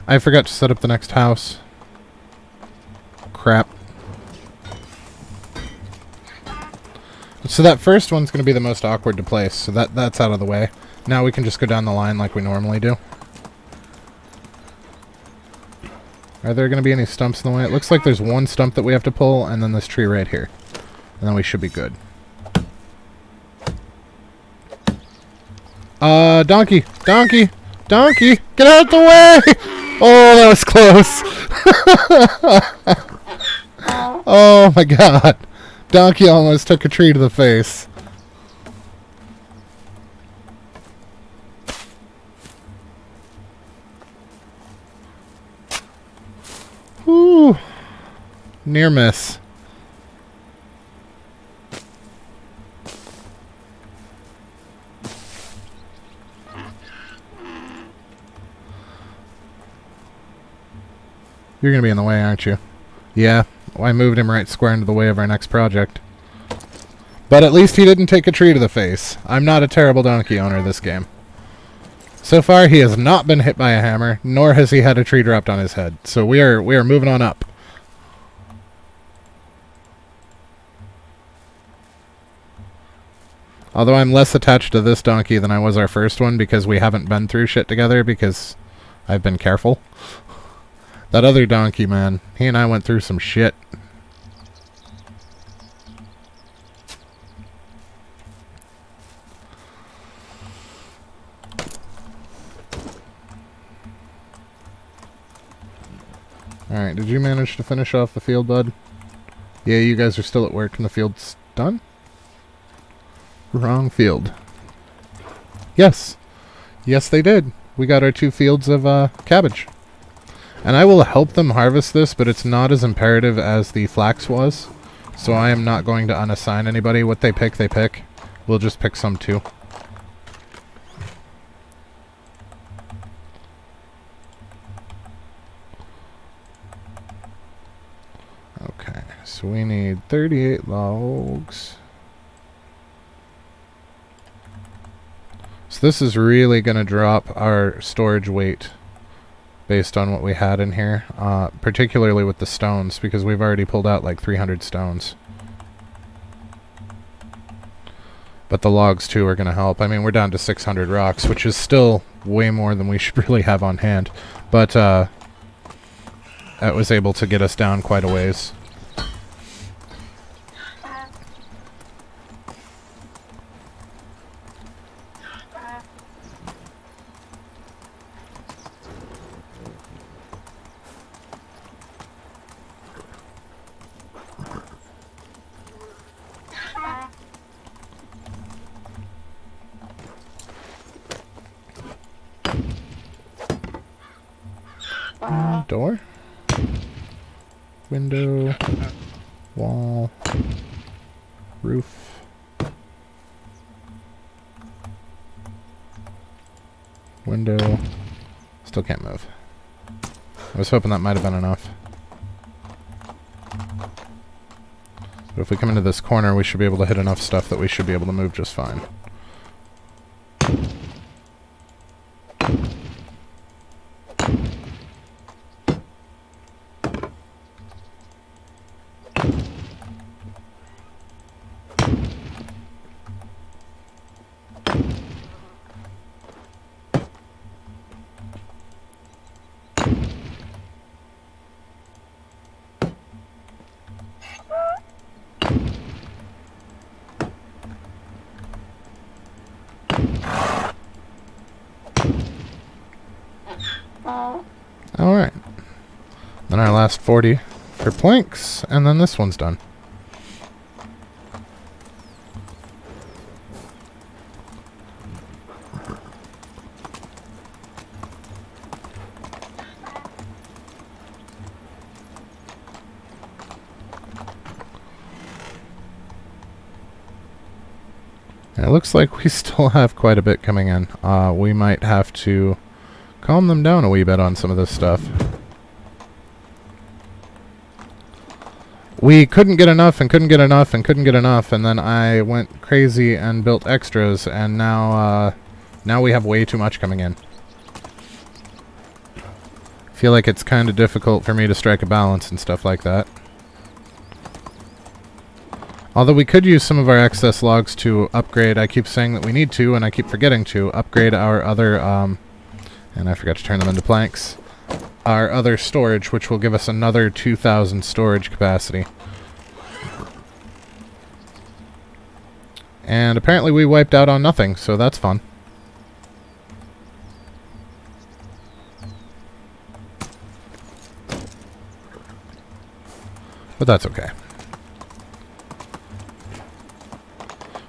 I forgot to set up the next house. Crap. So that first one's going to be the most awkward to place, so that's out of the way. Now we can just go down the line like we normally do. Are there going to be any stumps in the way? It looks like there's one stump that we have to pull, and then this tree right here. And then we should be good. Donkey! Donkey! Donkey! Get out the way! Oh, that was close! Oh my god! Donkey almost took a tree to the face. Whew. Near miss. You're gonna be in the way, aren't you? Yeah. Well, I moved him right square into the way of our next project. But at least he didn't take a tree to the face. I'm not a terrible donkey owner this game. So far, he has not been hit by a hammer, nor has he had a tree dropped on his head. So we are moving on up. Although I'm less attached to this donkey than I was our first one because we haven't been through shit together because I've been careful. That other donkey, man, he and I went through some shit. Alright, did you manage to finish off the field, bud? Yeah, you guys are still at work and the field's done? Wrong field. Yes. Yes, they did. We got our 2 fields of cabbage. And I will help them harvest this, but it's not as imperative as the flax was. So I am not going to unassign anybody. What they pick, they pick. We'll just pick some too. Okay, so we need 38 logs. So this is really going to drop our storage weight based on what we had in here, particularly with the stones, because we've already pulled out like 300 stones. But the logs too are going to help. I mean, we're down to 600 rocks, which is still way more than we should really have on hand. But that was able to get us down quite a ways. Door, window, wall, roof, window. Still can't move. I was hoping that might have been enough. But if we come into this corner, we should be able to hit enough stuff that we should be able to move just fine. Alright. Then our last 40 for planks, and then this one's done. It looks like we still have quite a bit coming in. We might have to calm them down a wee bit on some of this stuff. We couldn't get enough and couldn't get enough and couldn't get enough, and then I went crazy and built extras, and now we have way too much coming in. I feel like it's kind of difficult for me to strike a balance and stuff like that. Although we could use some of our excess logs to upgrade. I keep saying that we need to, and I keep forgetting to upgrade our other, and I forgot to turn them into planks, our other storage, which will give us another 2,000 storage capacity. And apparently we wiped out on nothing, so that's fun. But that's okay.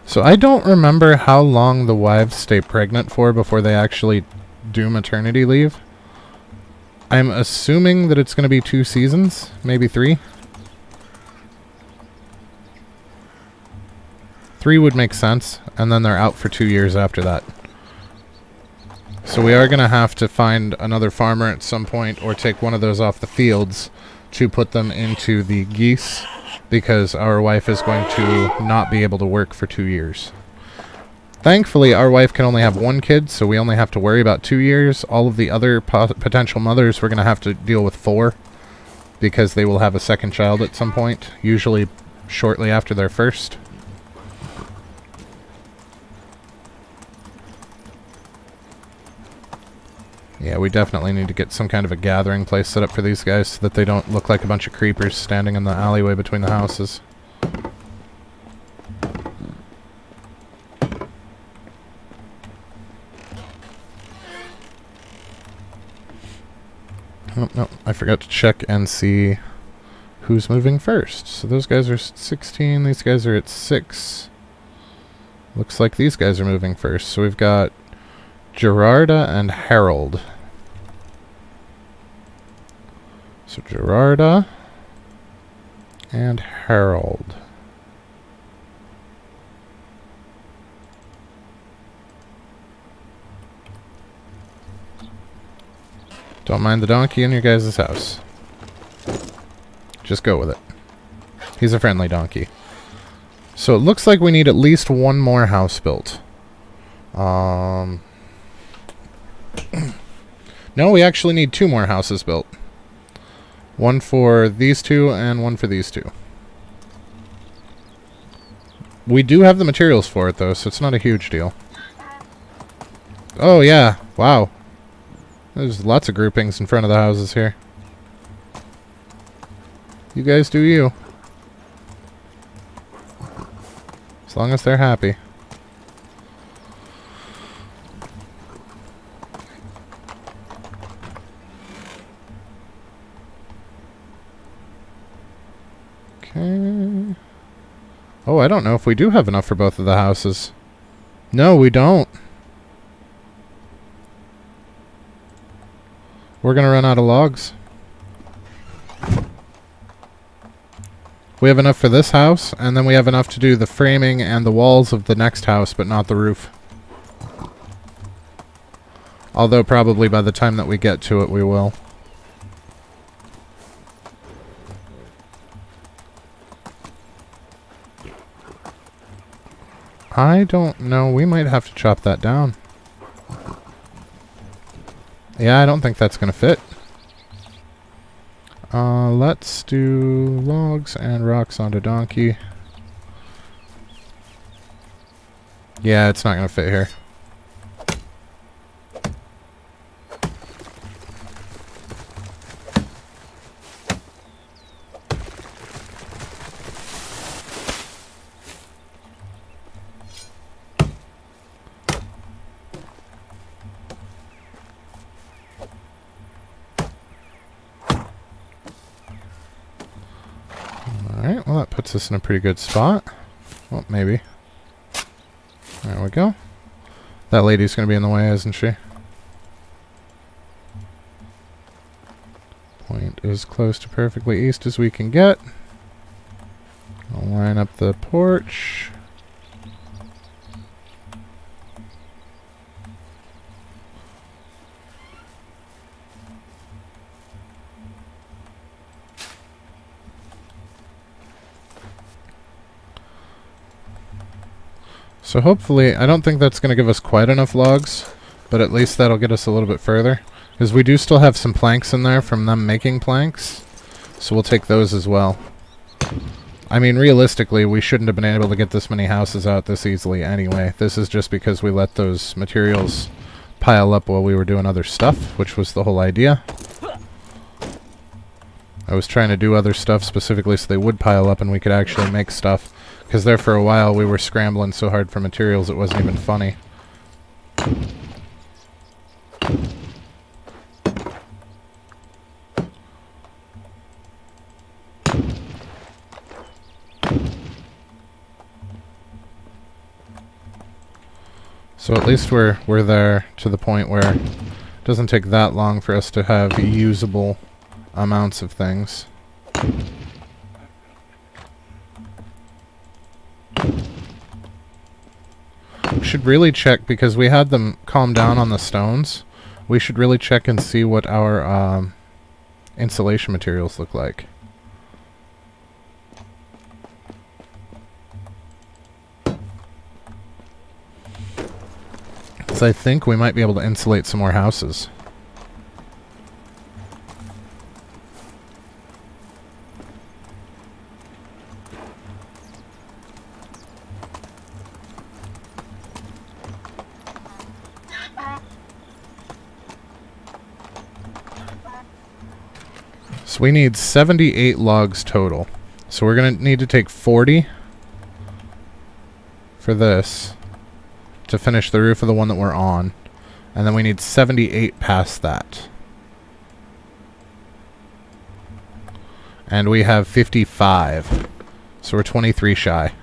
So I don't remember how long the wives stay pregnant for before they actually do maternity leave. I'm assuming that it's going to be 2 seasons, maybe 3. 3 would make sense, and then they're out for 2 years after that. So we are going to have to find another farmer at some point, or take one of those off the fields to put them into the geese, because our wife is going to not be able to work for 2 years. Thankfully, our wife can only have 1 kid, so we only have to worry about 2 years. All of the other potential mothers, we're going to have to deal with 4, because they will have a second child at some point, usually shortly after their first. Yeah, we definitely need to get some kind of a gathering place set up for these guys so that they don't look like a bunch of creepers standing in the alleyway between the houses. Oh, no, I forgot to check and see who's moving first. So those guys are 16, these guys are at 6. Looks like these guys are moving first. So we've got Gerarda and Harold. So Gerarda and Harold. Don't mind the donkey in your guys' house. Just go with it. He's a friendly donkey. So it looks like we need at least one more house built. No, we actually need 2 more houses built. One for these 2 and one for these 2. We do have the materials for it, though, so it's not a huge deal. Oh, yeah. Wow. There's lots of groupings in front of the houses here. You guys do you. As long as they're happy. Okay. Oh, I don't know if we do have enough for both of the houses. No, we don't. We're gonna run out of logs. We have enough for this house, and then we have enough to do the framing and the walls of the next house, but not the roof. Although probably by the time that we get to it, we will. I don't know. We might have to chop that down. Yeah, I don't think that's going to fit. Let's do logs and rocks onto donkey. Yeah, it's not going to fit here. Alright, well that puts us in a pretty good spot. Well, maybe. There we go. That lady's going to be in the way, isn't she? Point as close to perfectly east as we can get. I'll line up the porch. So hopefully, I don't think that's going to give us quite enough logs, but at least that'll get us a little bit further. Because we do still have some planks in there from them making planks, so we'll take those as well. I mean, realistically, we shouldn't have been able to get this many houses out this easily anyway. This is just because we let those materials pile up while we were doing other stuff, which was the whole idea. I was trying to do other stuff specifically so they would pile up and we could actually make stuff. Because there for a while we were scrambling so hard for materials it wasn't even funny. So at least we're there to the point where it doesn't take that long for us to have usable amounts of things. We should really check, because we had them calm down on the stones. We should really check and see what our insulation materials look like. Because I think we might be able to insulate some more houses. So we need 78 logs total. So we're going to need to take 40 for this to finish the roof of the one that we're on. And then we need 78 past that. And we have 55. So we're 23 shy.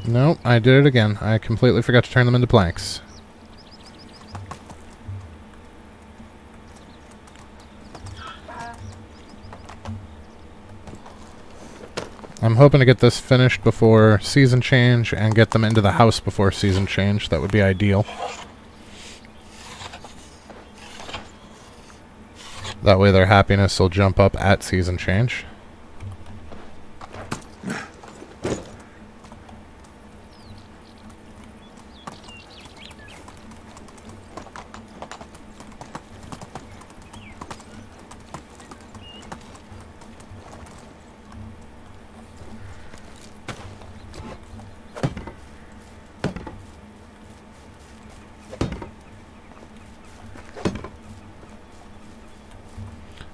Nope, I did it again. I completely forgot to turn them into planks. I'm hoping to get this finished before season change and get them into the house before season change. That would be ideal. That way their happiness will jump up at season change.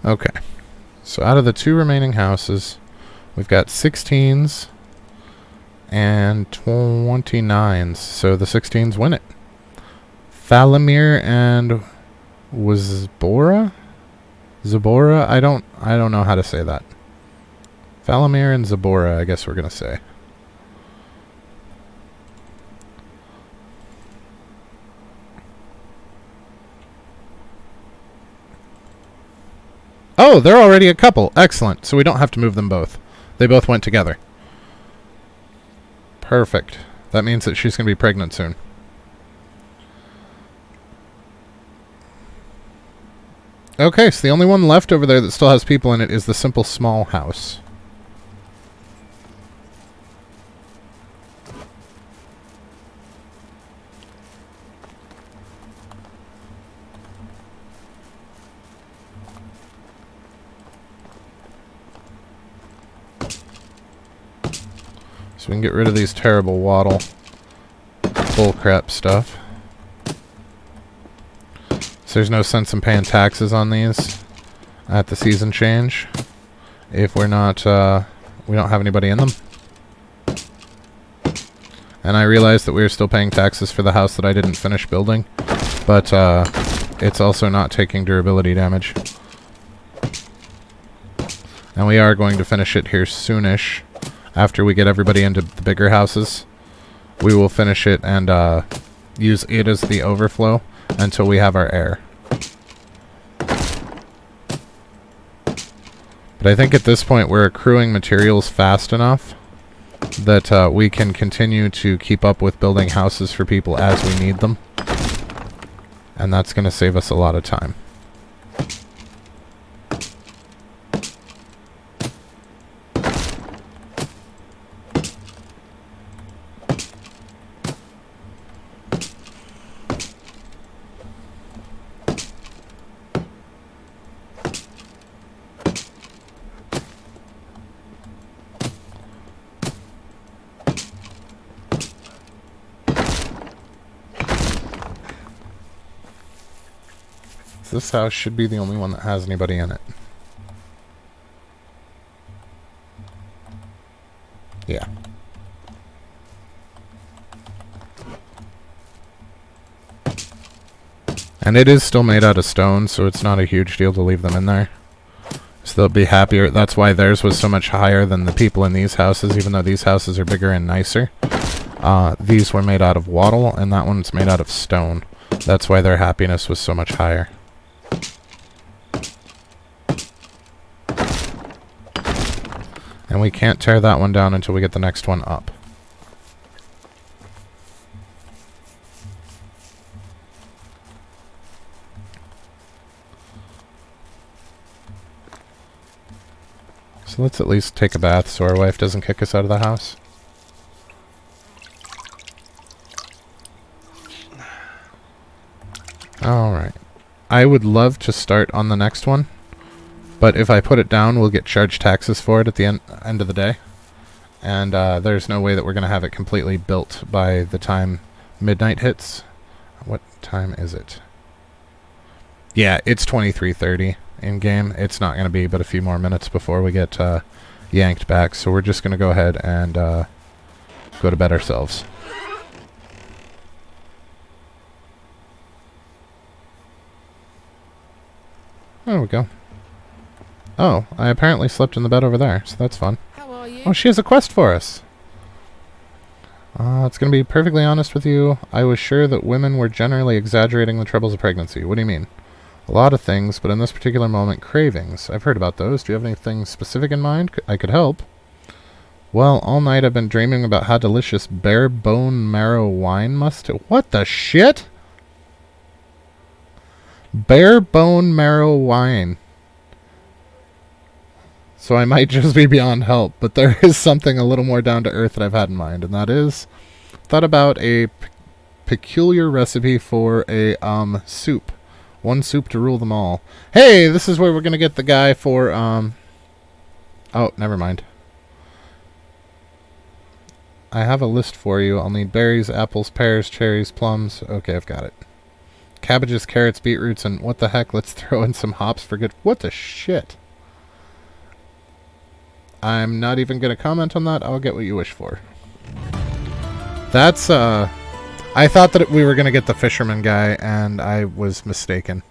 Okay, so out of the 2 remaining houses, we've got 16s and 29s, so the 16s win it. Falamir and Zabora? Zabora? I don't know how to say that. Falamir and Zabora, I guess we're gonna say. Oh, they're already a couple. Excellent. So we don't have to move them both. They both went together. Perfect. That means that she's going to be pregnant soon. Okay, so the only one left over there that still has people in it is the simple small house. So we can get rid of these terrible waddle bullcrap stuff. So there's no sense in paying taxes on these at the season change if we're not, we don't have anybody in them. And I realized that we were still paying taxes for the house that I didn't finish building, but it's also not taking durability damage. And we are going to finish it here soonish. After we get everybody into the bigger houses, we will finish it and use it as the overflow until we have our air. But I think at this point we're accruing materials fast enough that we can continue to keep up with building houses for people as we need them. And that's going to save us a lot of time. This house should be the only one that has anybody in it. Yeah. And it is still made out of stone, so it's not a huge deal to leave them in there. So they'll be happier. That's why theirs was so much higher than the people in these houses, even though these houses are bigger and nicer. These were made out of wattle, and that one's made out of stone. That's why their happiness was so much higher. And we can't tear that one down until we get the next one up. So let's at least take a bath so our wife doesn't kick us out of the house. Alright. I would love to start on the next one. But if I put it down, we'll get charged taxes for it at the end of the day. And there's no way that we're going to have it completely built by the time midnight hits. What time is it? Yeah, it's 23:30 in game. It's not going to be but a few more minutes before we get yanked back, so we're just going to go ahead and go to bed ourselves. There we go. Oh, I apparently slept in the bed over there, so that's fun. How are you? Oh, she has a quest for us. It's going to be perfectly honest with you. I was sure that women were generally exaggerating the troubles of pregnancy. What do you mean? A lot of things, but in this particular moment, cravings. I've heard about those. Do you have anything specific in mind? I could help. Well, all night I've been dreaming about how delicious bare bone marrow wine must... What the shit? Bare bone marrow wine. So I might just be beyond help, but there is something a little more down to earth that I've had in mind, and that is... Thought about a peculiar recipe for a soup. One soup to rule them all. Hey, this is where we're going to get the guy for... Oh, never mind. I have a list for you. I'll need berries, apples, pears, cherries, plums. Okay, I've got it. Cabbages, carrots, beetroots, and what the heck? Let's throw in some hops for good... What the shit? I'm not even going to comment on that. I'll get what you wish for. That's, I thought that we were going to get the fisherman guy, and I was mistaken.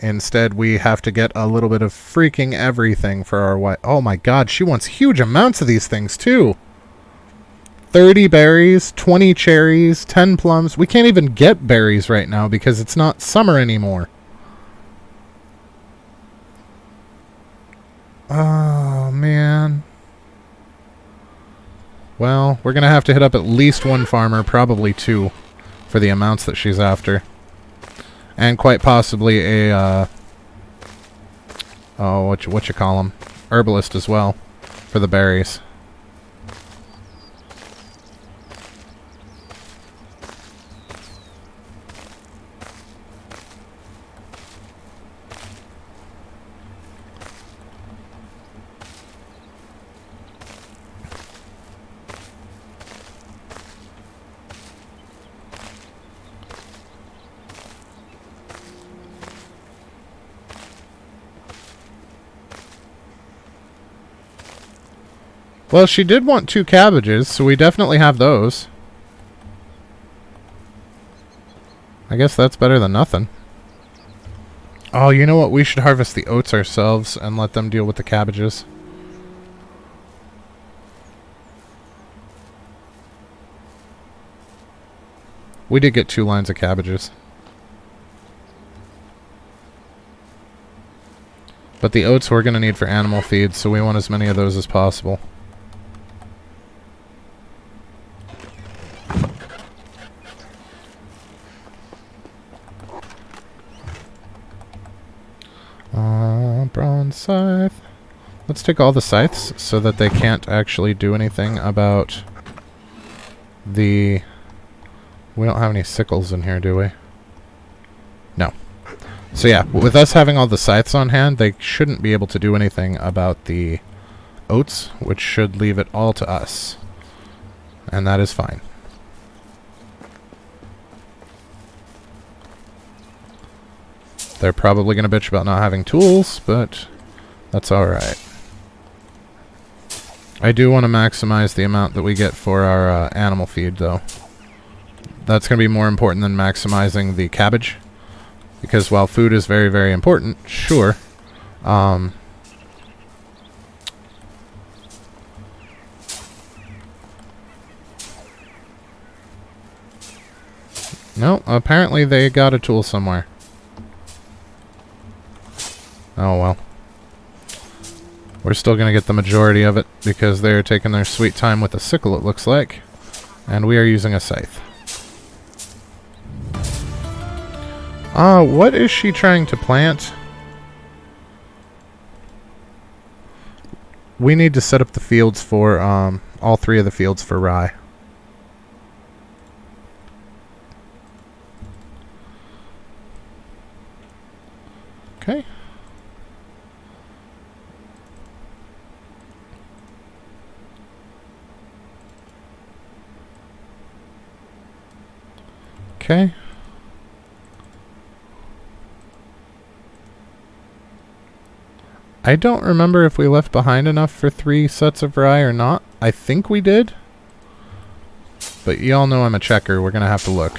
Instead, we have to get a little bit of freaking everything for our wife. Oh my god, she wants huge amounts of these things, too. 30 berries, 20 cherries, 10 plums. We can't even get berries right now because it's not summer anymore. Oh, man. Well, we're going to have to hit up at least one farmer, probably two, for the amounts that she's after. And quite possibly a, oh, what you call them? Herbalist as well, for the berries. Well, she did want 2 cabbages, so we definitely have those. I guess that's better than nothing. Oh, you know what? We should harvest the oats ourselves and let them deal with the cabbages. We did get 2 lines of cabbages. But the oats we're going to need for animal feed, so we want as many of those as possible. Bronze scythe. Let's take all the scythes so that they can't actually do anything about the... We don't have any sickles in here, do we? No. So yeah, with us having all the scythes on hand, they shouldn't be able to do anything about the oats, which should leave it all to us. And that is fine. They're probably going to bitch about not having tools, but that's alright. I do want to maximize the amount that we get for our animal feed, though. That's going to be more important than maximizing the cabbage. Because while food is very, very important, sure. No, apparently they got a tool somewhere. Oh well. We're still going to get the majority of it because they're taking their sweet time with the sickle, it looks like. And we are using a scythe. What is she trying to plant? We need to set up the fields for, all 3 of the fields for rye. Okay. Okay. I don't remember if we left behind enough for 3 sets of rye or not. I think we did. But y'all know I'm a checker. We're going to have to look.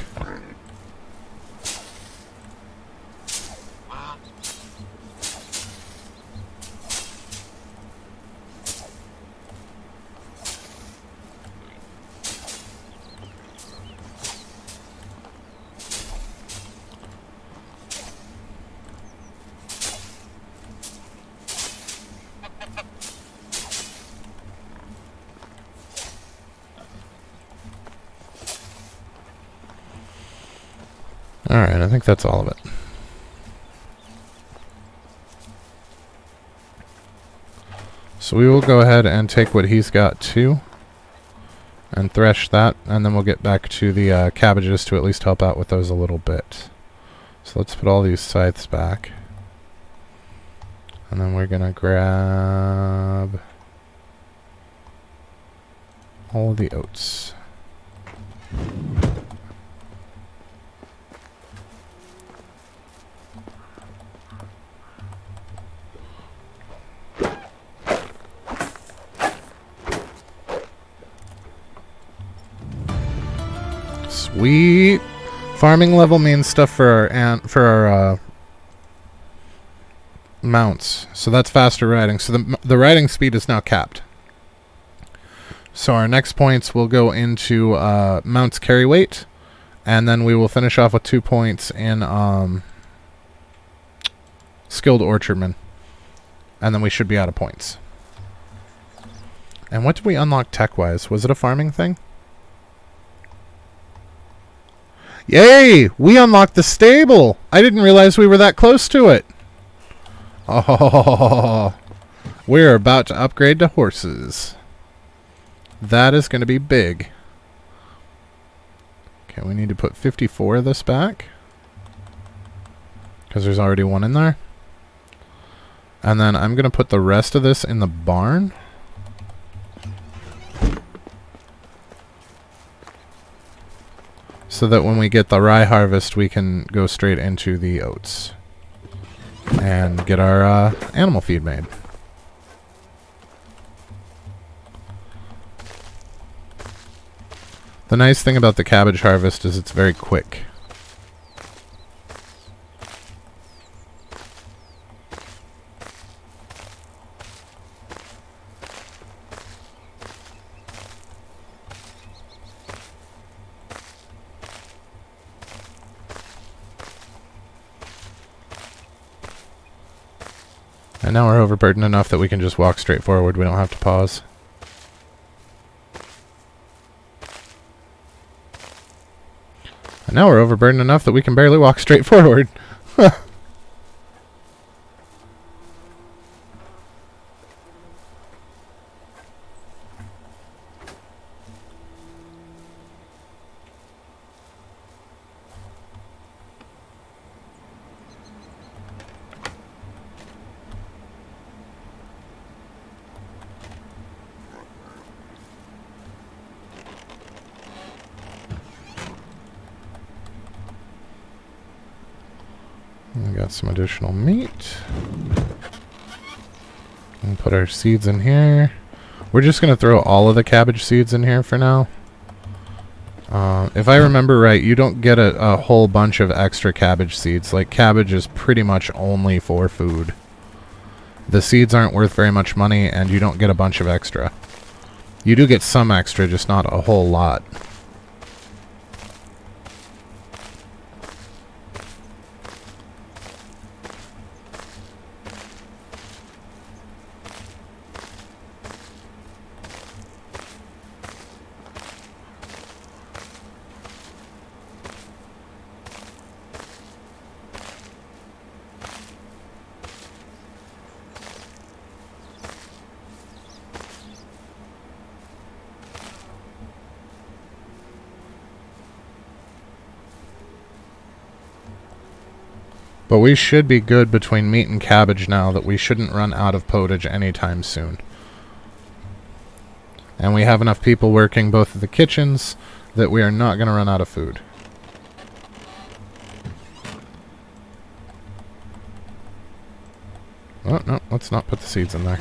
Alright, I think that's all of it. So we will go ahead and take what he's got too and thresh that, and then we'll get back to the cabbages to at least help out with those a little bit. So let's put all these scythes back. And then we're going to grab all of the oats. Sweet. Farming level means stuff for our mounts. So that's faster riding. So the riding speed is now capped. So our next points will go into mounts carry weight, and then we will finish off with 2 points in skilled orchardman, and then we should be out of points. And what did we unlock tech-wise? Was it a farming thing? Yay! We unlocked the stable! I didn't realize we were that close to it. Oh, we're about to upgrade to horses. That is going to be big. Okay, we need to put 54 of this back, because there's already one in there. And then I'm going to put the rest of this in the barn. So that when we get the rye harvest, we can go straight into the oats and get our animal feed made. The nice thing about the cabbage harvest is it's very quick. And now we're overburdened enough that we can just walk straight forward. We don't have to pause. And now we're overburdened enough that we can barely walk straight forward. We got some additional meat. And put our seeds in here. We're just going to throw all of the cabbage seeds in here for now. If I remember right, you don't get a whole bunch of extra cabbage seeds. Like, cabbage is pretty much only for food. The seeds aren't worth very much money, and you don't get a bunch of extra. You do get some extra, just not a whole lot. But we should be good between meat and cabbage now, that we shouldn't run out of potage anytime soon. And we have enough people working both of the kitchens that we are not going to run out of food. Oh, no, let's not put the seeds in there.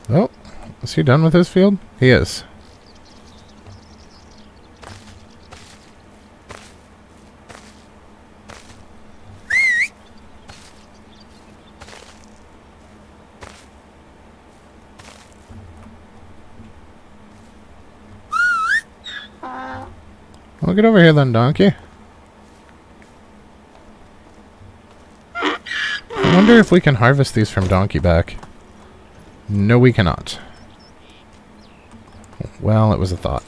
Oh, is he done with his field? He is. Well, get over here then, donkey. I wonder if we can harvest these from donkey back. No, we cannot. Well, it was a thought.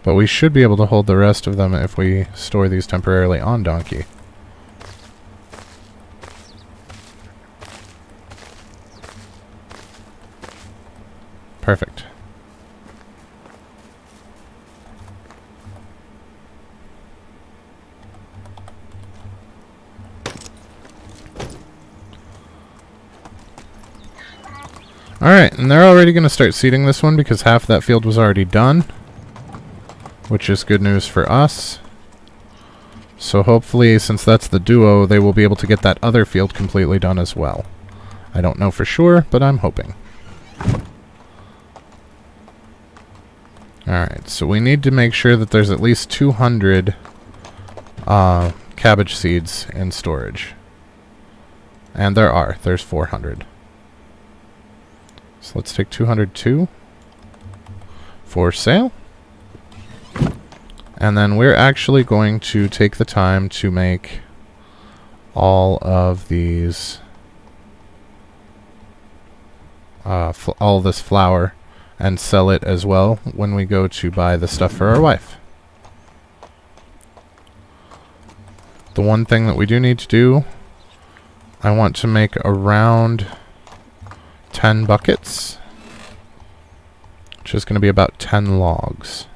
But we should be able to hold the rest of them if we store these temporarily on donkey. Perfect. Alright, and they're already going to start seeding this one because half that field was already done, which is good news for us. So hopefully, since that's the duo, they will be able to get that other field completely done as well. I don't know for sure, but I'm hoping. Alright, so we need to make sure that there's at least 200 cabbage seeds in storage. And there's 400. So let's take 202 for sale. And then we're actually going to take the time to make all of these, all this flour and sell it as well when we go to buy the stuff for our wife. The one thing that we do need to do, I want to make around 10 buckets, which is going to be about 10 logs.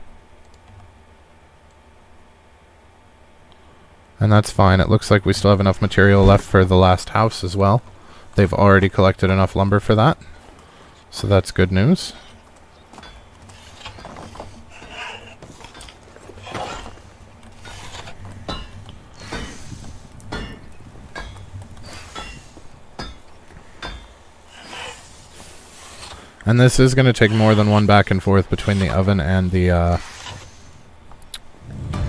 And that's fine. It looks like we still have enough material left for the last house as well. They've already collected enough lumber for that, so that's good news. And this is going to take more than one back and forth between the oven and the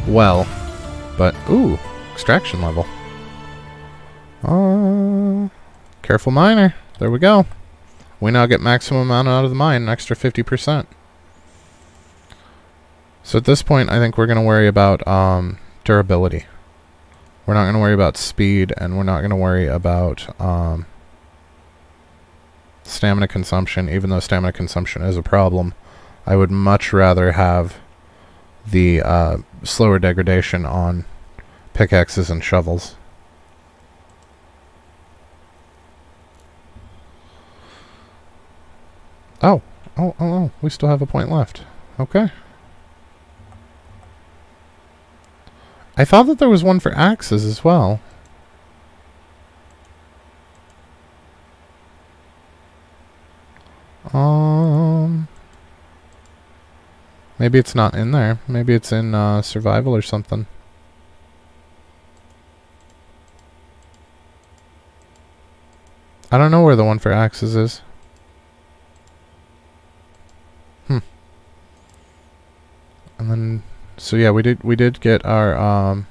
well. But, ooh, extraction level. Careful miner. There we go. We now get maximum amount out of the mine, an extra 50%. So at this point, I think we're going to worry about durability. We're not going to worry about speed, and we're not going to worry about stamina consumption, even though stamina consumption is a problem. I would much rather have the slower degradation on pickaxes and shovels. Oh, we still have a point left. Okay. I thought that there was one for axes as well. Maybe it's not in there. Maybe it's in survival or something. I don't know where the one for axes is. And then, so yeah, we did get our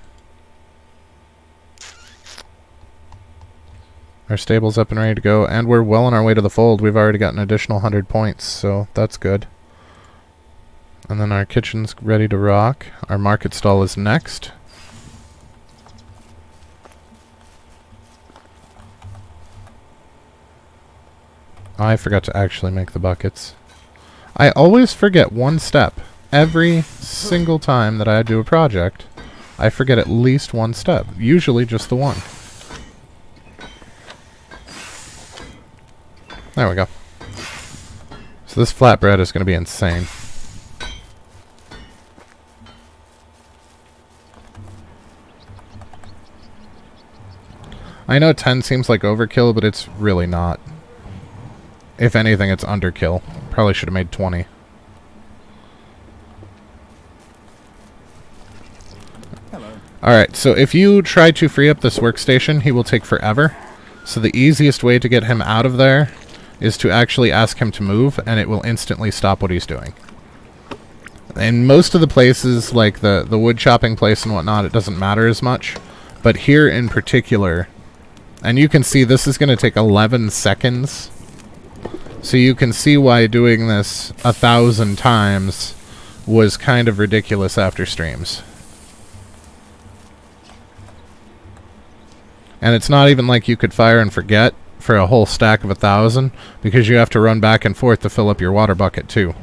stables up and ready to go, and we're well on our way to the fold. We've already got an additional 100 points, so that's good. And then our kitchen's ready to rock. Our market stall is next. I forgot to actually make the buckets. I always forget one step. Every single time that I do a project, I forget at least one step. Usually just the one. There we go. So this flatbread is going to be insane. I know 10 seems like overkill, but it's really not. If anything, it's underkill. Probably should have made 20. Hello. Alright, so if you try to free up this workstation, he will take forever. So the easiest way to get him out of there is to actually ask him to move, and it will instantly stop what he's doing. In most of the places, like the wood chopping place and whatnot, it doesn't matter as much. But here in particular, and you can see this is going to take 11 seconds. So you can see why doing this 1,000 times was kind of ridiculous after streams. And it's not even like you could fire and forget for a whole stack of 1,000, because you have to run back and forth to fill up your water bucket too.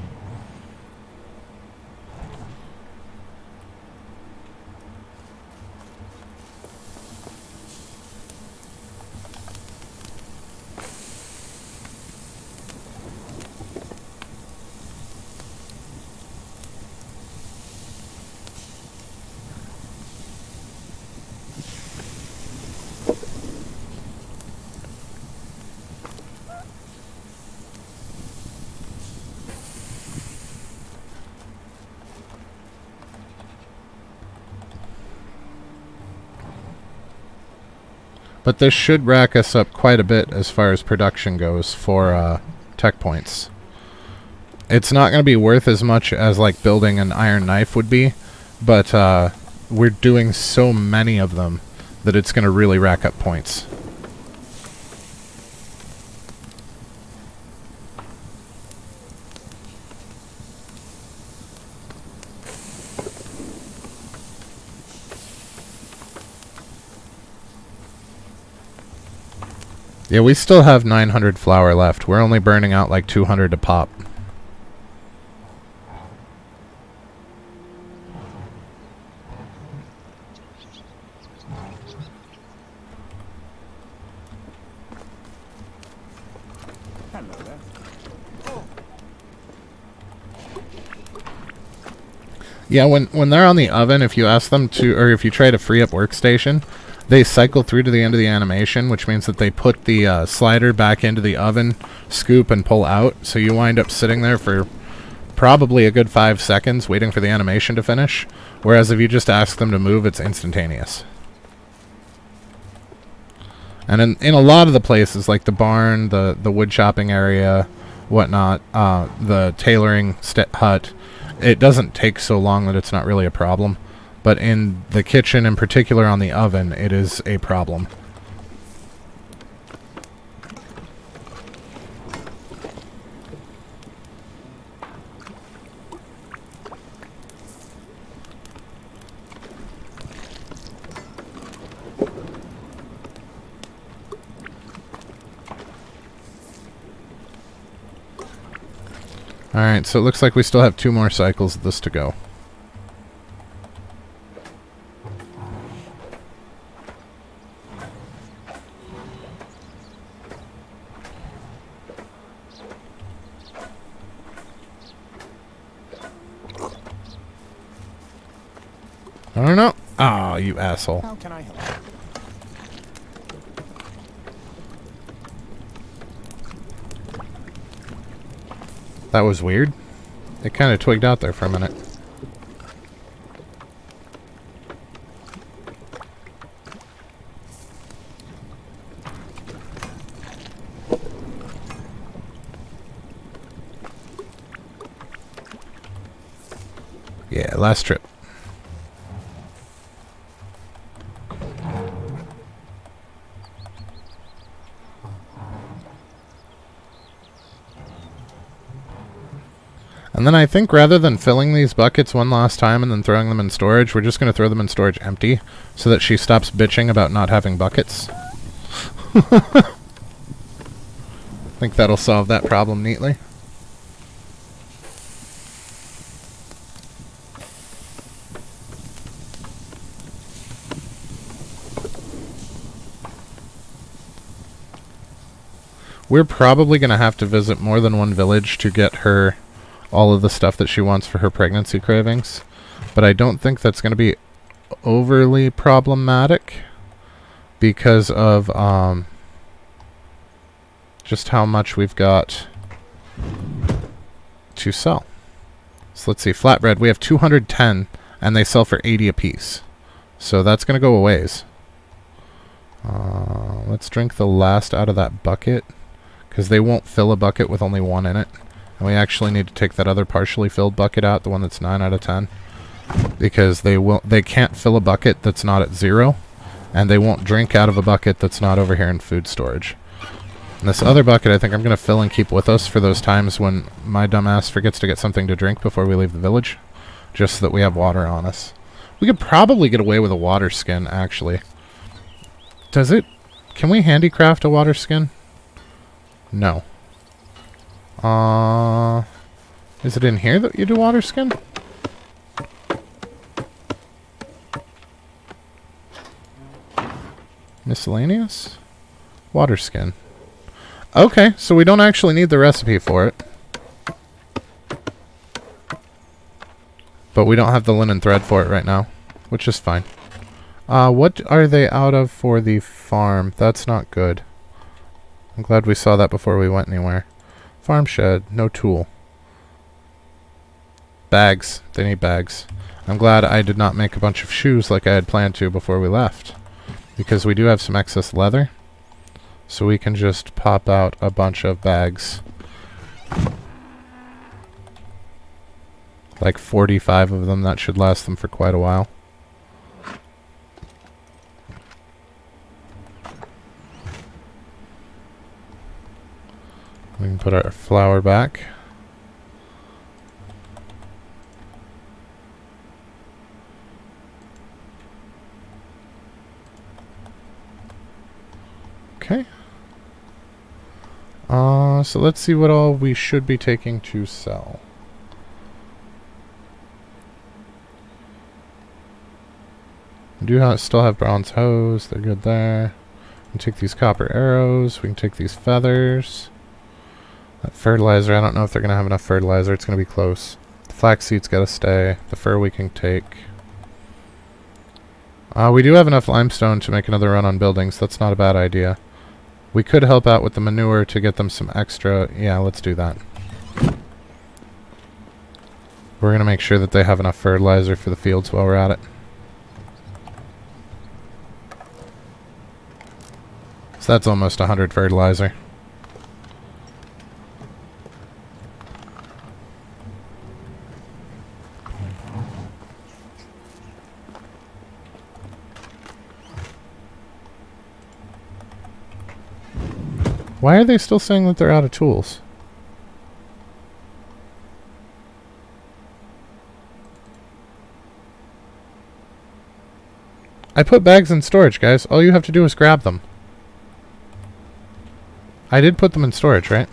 But this should rack us up quite a bit as far as production goes for tech points. It's not going to be worth as much as like building an iron knife would be, but we're doing so many of them that it's going to really rack up points. Yeah, we still have 900 flour left. We're only burning out like 200 a pop. Hello there. Yeah, when they're on the oven, if you ask them to, or if you try to free up workstation, they cycle through to the end of the animation, which means that they put the slider back into the oven, scoop, and pull out. So you wind up sitting there for probably a good 5 seconds waiting for the animation to finish. Whereas if you just ask them to move, it's instantaneous. And in a lot of the places, like the barn, the wood chopping area, whatnot, the tailoring hut, it doesn't take so long that it's not really a problem. But in the kitchen, in particular on the oven, it is a problem. Alright, so it looks like we still have 2 more cycles of this to go. I don't know. Ah, you asshole. How can I help? That was weird. It kind of twigged out there for a minute. Yeah, last trip. And then I think rather than filling these buckets one last time and then throwing them in storage, we're just going to throw them in storage empty so that she stops bitching about not having buckets. I think that'll solve that problem neatly. We're probably going to have to visit more than one village to get her all of the stuff that she wants for her pregnancy cravings. But I don't think that's going to be overly problematic because of just how much we've got to sell. So let's see, flatbread, we have 210 and they sell for 80 apiece. So that's going to go a ways. Let's drink the last out of that bucket, because they won't fill a bucket with only one in it. And we actually need to take that other partially filled bucket out, the one that's 9 out of 10. Because they can't fill a bucket that's not at 0. And they won't drink out of a bucket that's not over here in food storage. And this other bucket I think I'm going to fill and keep with us for those times when my dumbass forgets to get something to drink before we leave the village. Just so that we have water on us. We could probably get away with a water skin, actually. Does it... Can we handicraft a water skin? No. Is it in here that you do water skin? Miscellaneous? Water skin. Okay, so we don't actually need the recipe for it. But we don't have the linen thread for it right now, which is fine. What are they out of for the farm? That's not good. I'm glad we saw that before we went anywhere. Farm shed, no tool. Bags. They need bags. I'm glad I did not make a bunch of shoes like I had planned to before we left. Because we do have some excess leather. So we can just pop out a bunch of bags. Like 45 of them. That should last them for quite a while. We can put our flour back. Okay. So let's see what all we should be taking to sell. We do still have bronze hose. They're good there. We can take these copper arrows. We can take these feathers. That fertilizer, I don't know if they're going to have enough fertilizer. It's going to be close. The flax seeds got to stay. The fur we can take. We do have enough limestone to make another run on buildings. That's not a bad idea. We could help out with the manure to get them some extra... Yeah, let's do that. We're going to make sure that they have enough fertilizer for the fields while we're at it. So that's almost 100 fertilizer. Why are they still saying that they're out of tools? I put bags in storage, guys. All you have to do is grab them. I did put them in storage, right?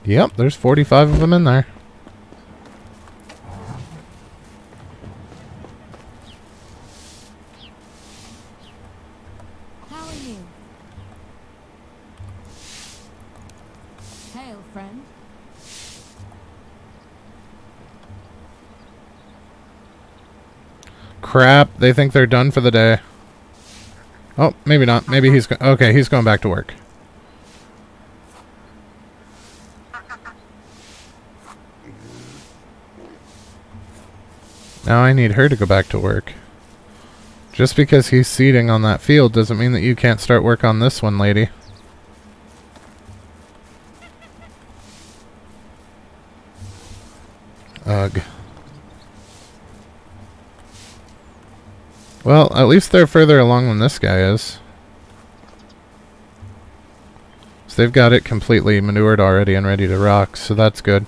Yep, there's 45 of them in there. How are you? Hail, friend. Crap, they think they're done for the day. Oh, maybe not. Maybe he's... Okay, he's going back to work. Now I need her to go back to work. Just because he's seeding on that field doesn't mean that you can't start work on this one, lady. Ugh. Well, at least they're further along than this guy is. So they've got it completely manured already and ready to rock, so that's good.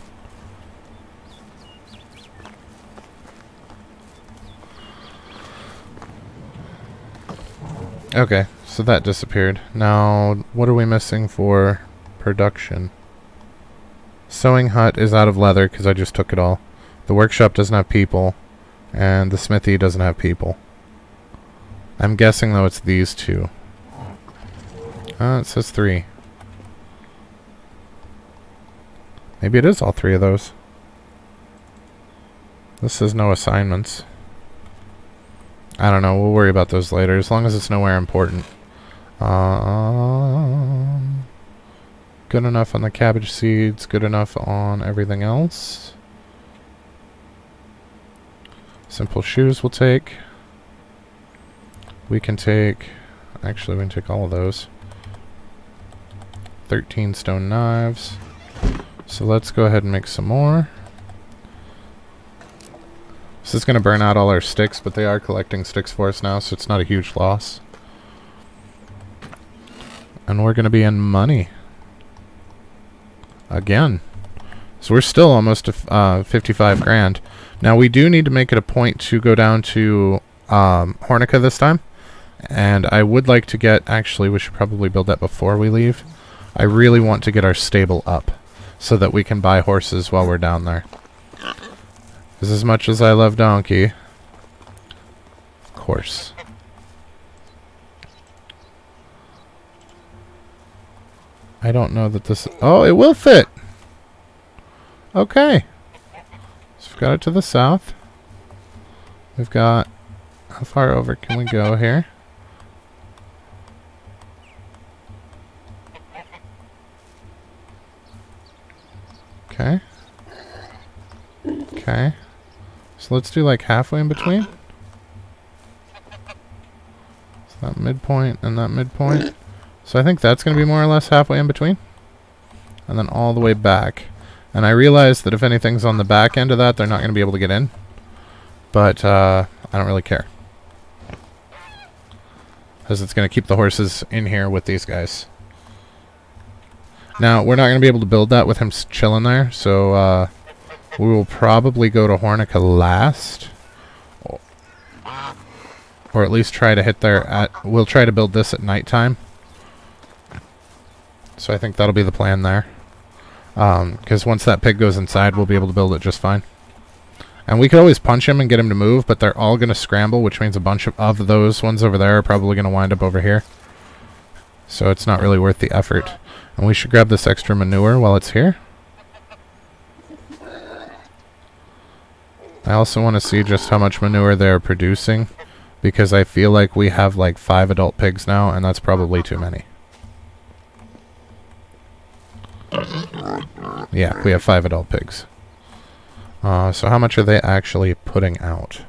Okay, so that disappeared. Now, what are we missing for production? Sewing hut is out of leather because I just took it all. The workshop doesn't have people, and the smithy doesn't have people. I'm guessing, though, it's these two. It says 3. Maybe it is all 3 of those. This says no assignments. I don't know. We'll worry about those later, as long as it's nowhere important. Good enough on the cabbage seeds. Good enough on everything else. Simple shoes we'll take. We can take... Actually, we can take all of those. 13 stone knives. So let's go ahead and make some more. This is going to burn out all our sticks, but they are collecting sticks for us now, so it's not a huge loss. And we're going to be in money. Again. So we're still almost to 55 grand. Now we do need to make it a point to go down to Hornica this time. And I would like to get... Actually, we should probably build that before we leave. I really want to get our stable up so that we can buy horses while we're down there. Because as much as I love donkey, of course. I don't know that this... Oh, it will fit! Okay. So we've got it to the south. We've got... How far over can we go here? Okay. Okay. So let's do like halfway in between. So that midpoint and that midpoint. So I think that's going to be more or less halfway in between. And then all the way back. And I realize that if anything's on the back end of that, they're not going to be able to get in. But I don't really care. Because it's going to keep the horses in here with these guys. Now, we're not going to be able to build that with him chilling there. So we will probably go to Hornica last. Or at least try to hit there at... We'll try to build this at nighttime. So I think that'll be the plan there. Because once that pig goes inside, we'll be able to build it just fine. And we could always punch him and get him to move, but they're all going to scramble, which means a bunch of those ones over there are probably going to wind up over here. So it's not really worth the effort. And we should grab this extra manure while it's here. I also want to see just how much manure they're producing, because I feel like we have like 5 adult pigs now, and that's probably too many. Yeah, we have 5 adult pigs. So how much are they actually putting out?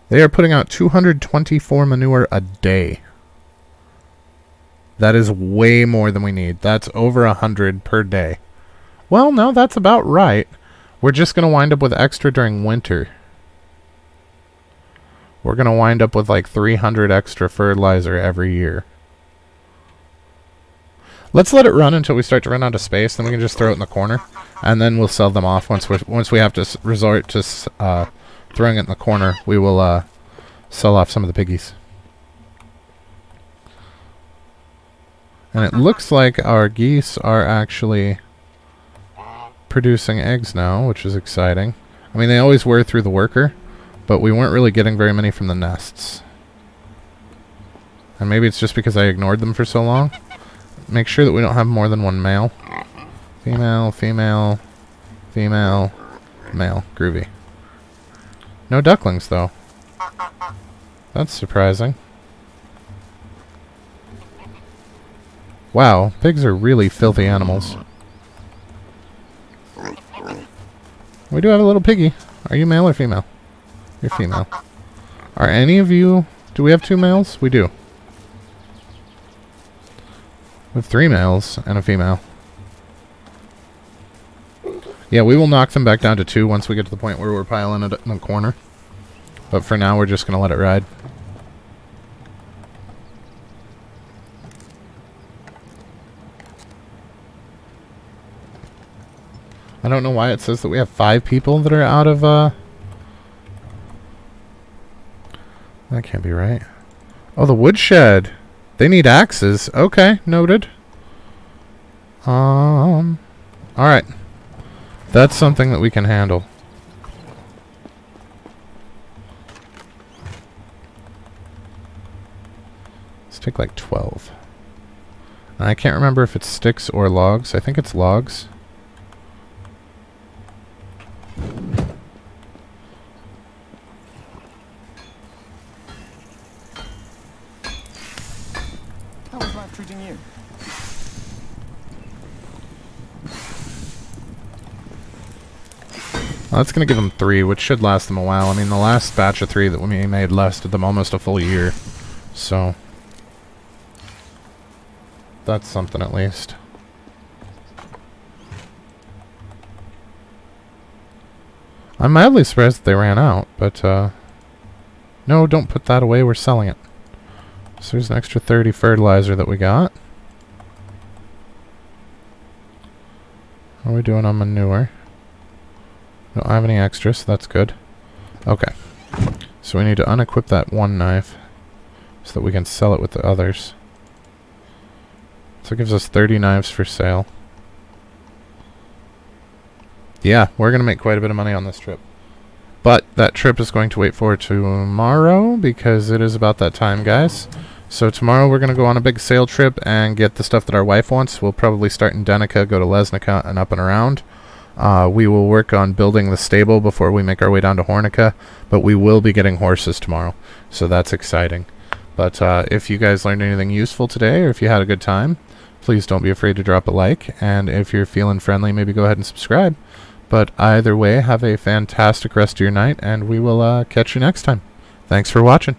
They are putting out 224 manure a day. That is way more than we need. That's over 100 per day. Well, no, that's about right. We're just going to wind up with extra during winter. We're going to wind up with like 300 extra fertilizer every year. Let's let it run until we start to run out of space. Then we can just throw it in the corner. And then we'll sell them off. Once we have to resort to throwing it in the corner, we will sell off some of the piggies. And it looks like our geese are actually producing eggs now, which is exciting. I mean, they always were through the worker, but we weren't really getting very many from the nests. And maybe it's just because I ignored them for so long. Make sure that we don't have more than one male. Female, female, female, male. Groovy. No ducklings, though. That's surprising. Wow, pigs are really filthy animals. We do have a little piggy. Are you male or female? You're female. Are any of you... Do we have 2 males? We do. We have 3 males and a female. Yeah, we will knock them back down to 2 once we get to the point where we're piling it in the corner. But for now, we're just going to let it ride. I don't know why it says that we have 5 people that are out of, That can't be right. Oh, the woodshed. They need axes. Okay, noted. Alright. That's something that we can handle. Let's take like 12. I can't remember if it's sticks or logs. I think it's logs. How was life treating you? Well, that's going to give them 3, which should last them a while. I mean, the last batch of 3 that we made lasted them almost a full year. So, that's something at least. I'm mildly surprised that they ran out, but, no, don't put that away. We're selling it. So there's an extra 30 fertilizer that we got. How are we doing on manure? Don't have any extra, so that's good. Okay. So we need to unequip that one knife so that we can sell it with the others. So it gives us 30 knives for sale. Yeah, we're going to make quite a bit of money on this trip. But that trip is going to wait for tomorrow because it is about that time, guys. So tomorrow we're going to go on a big sail trip and get the stuff that our wife wants. We'll probably start in Denica, go to Lesnica, and up and around. We will work on building the stable before we make our way down to Hornica, but we will be getting horses tomorrow, so that's exciting. But if you guys learned anything useful today, or if you had a good time, please don't be afraid to drop a like, and if you're feeling friendly, maybe go ahead and subscribe. But either way, have a fantastic rest of your night, and we will catch you next time. Thanks for watching.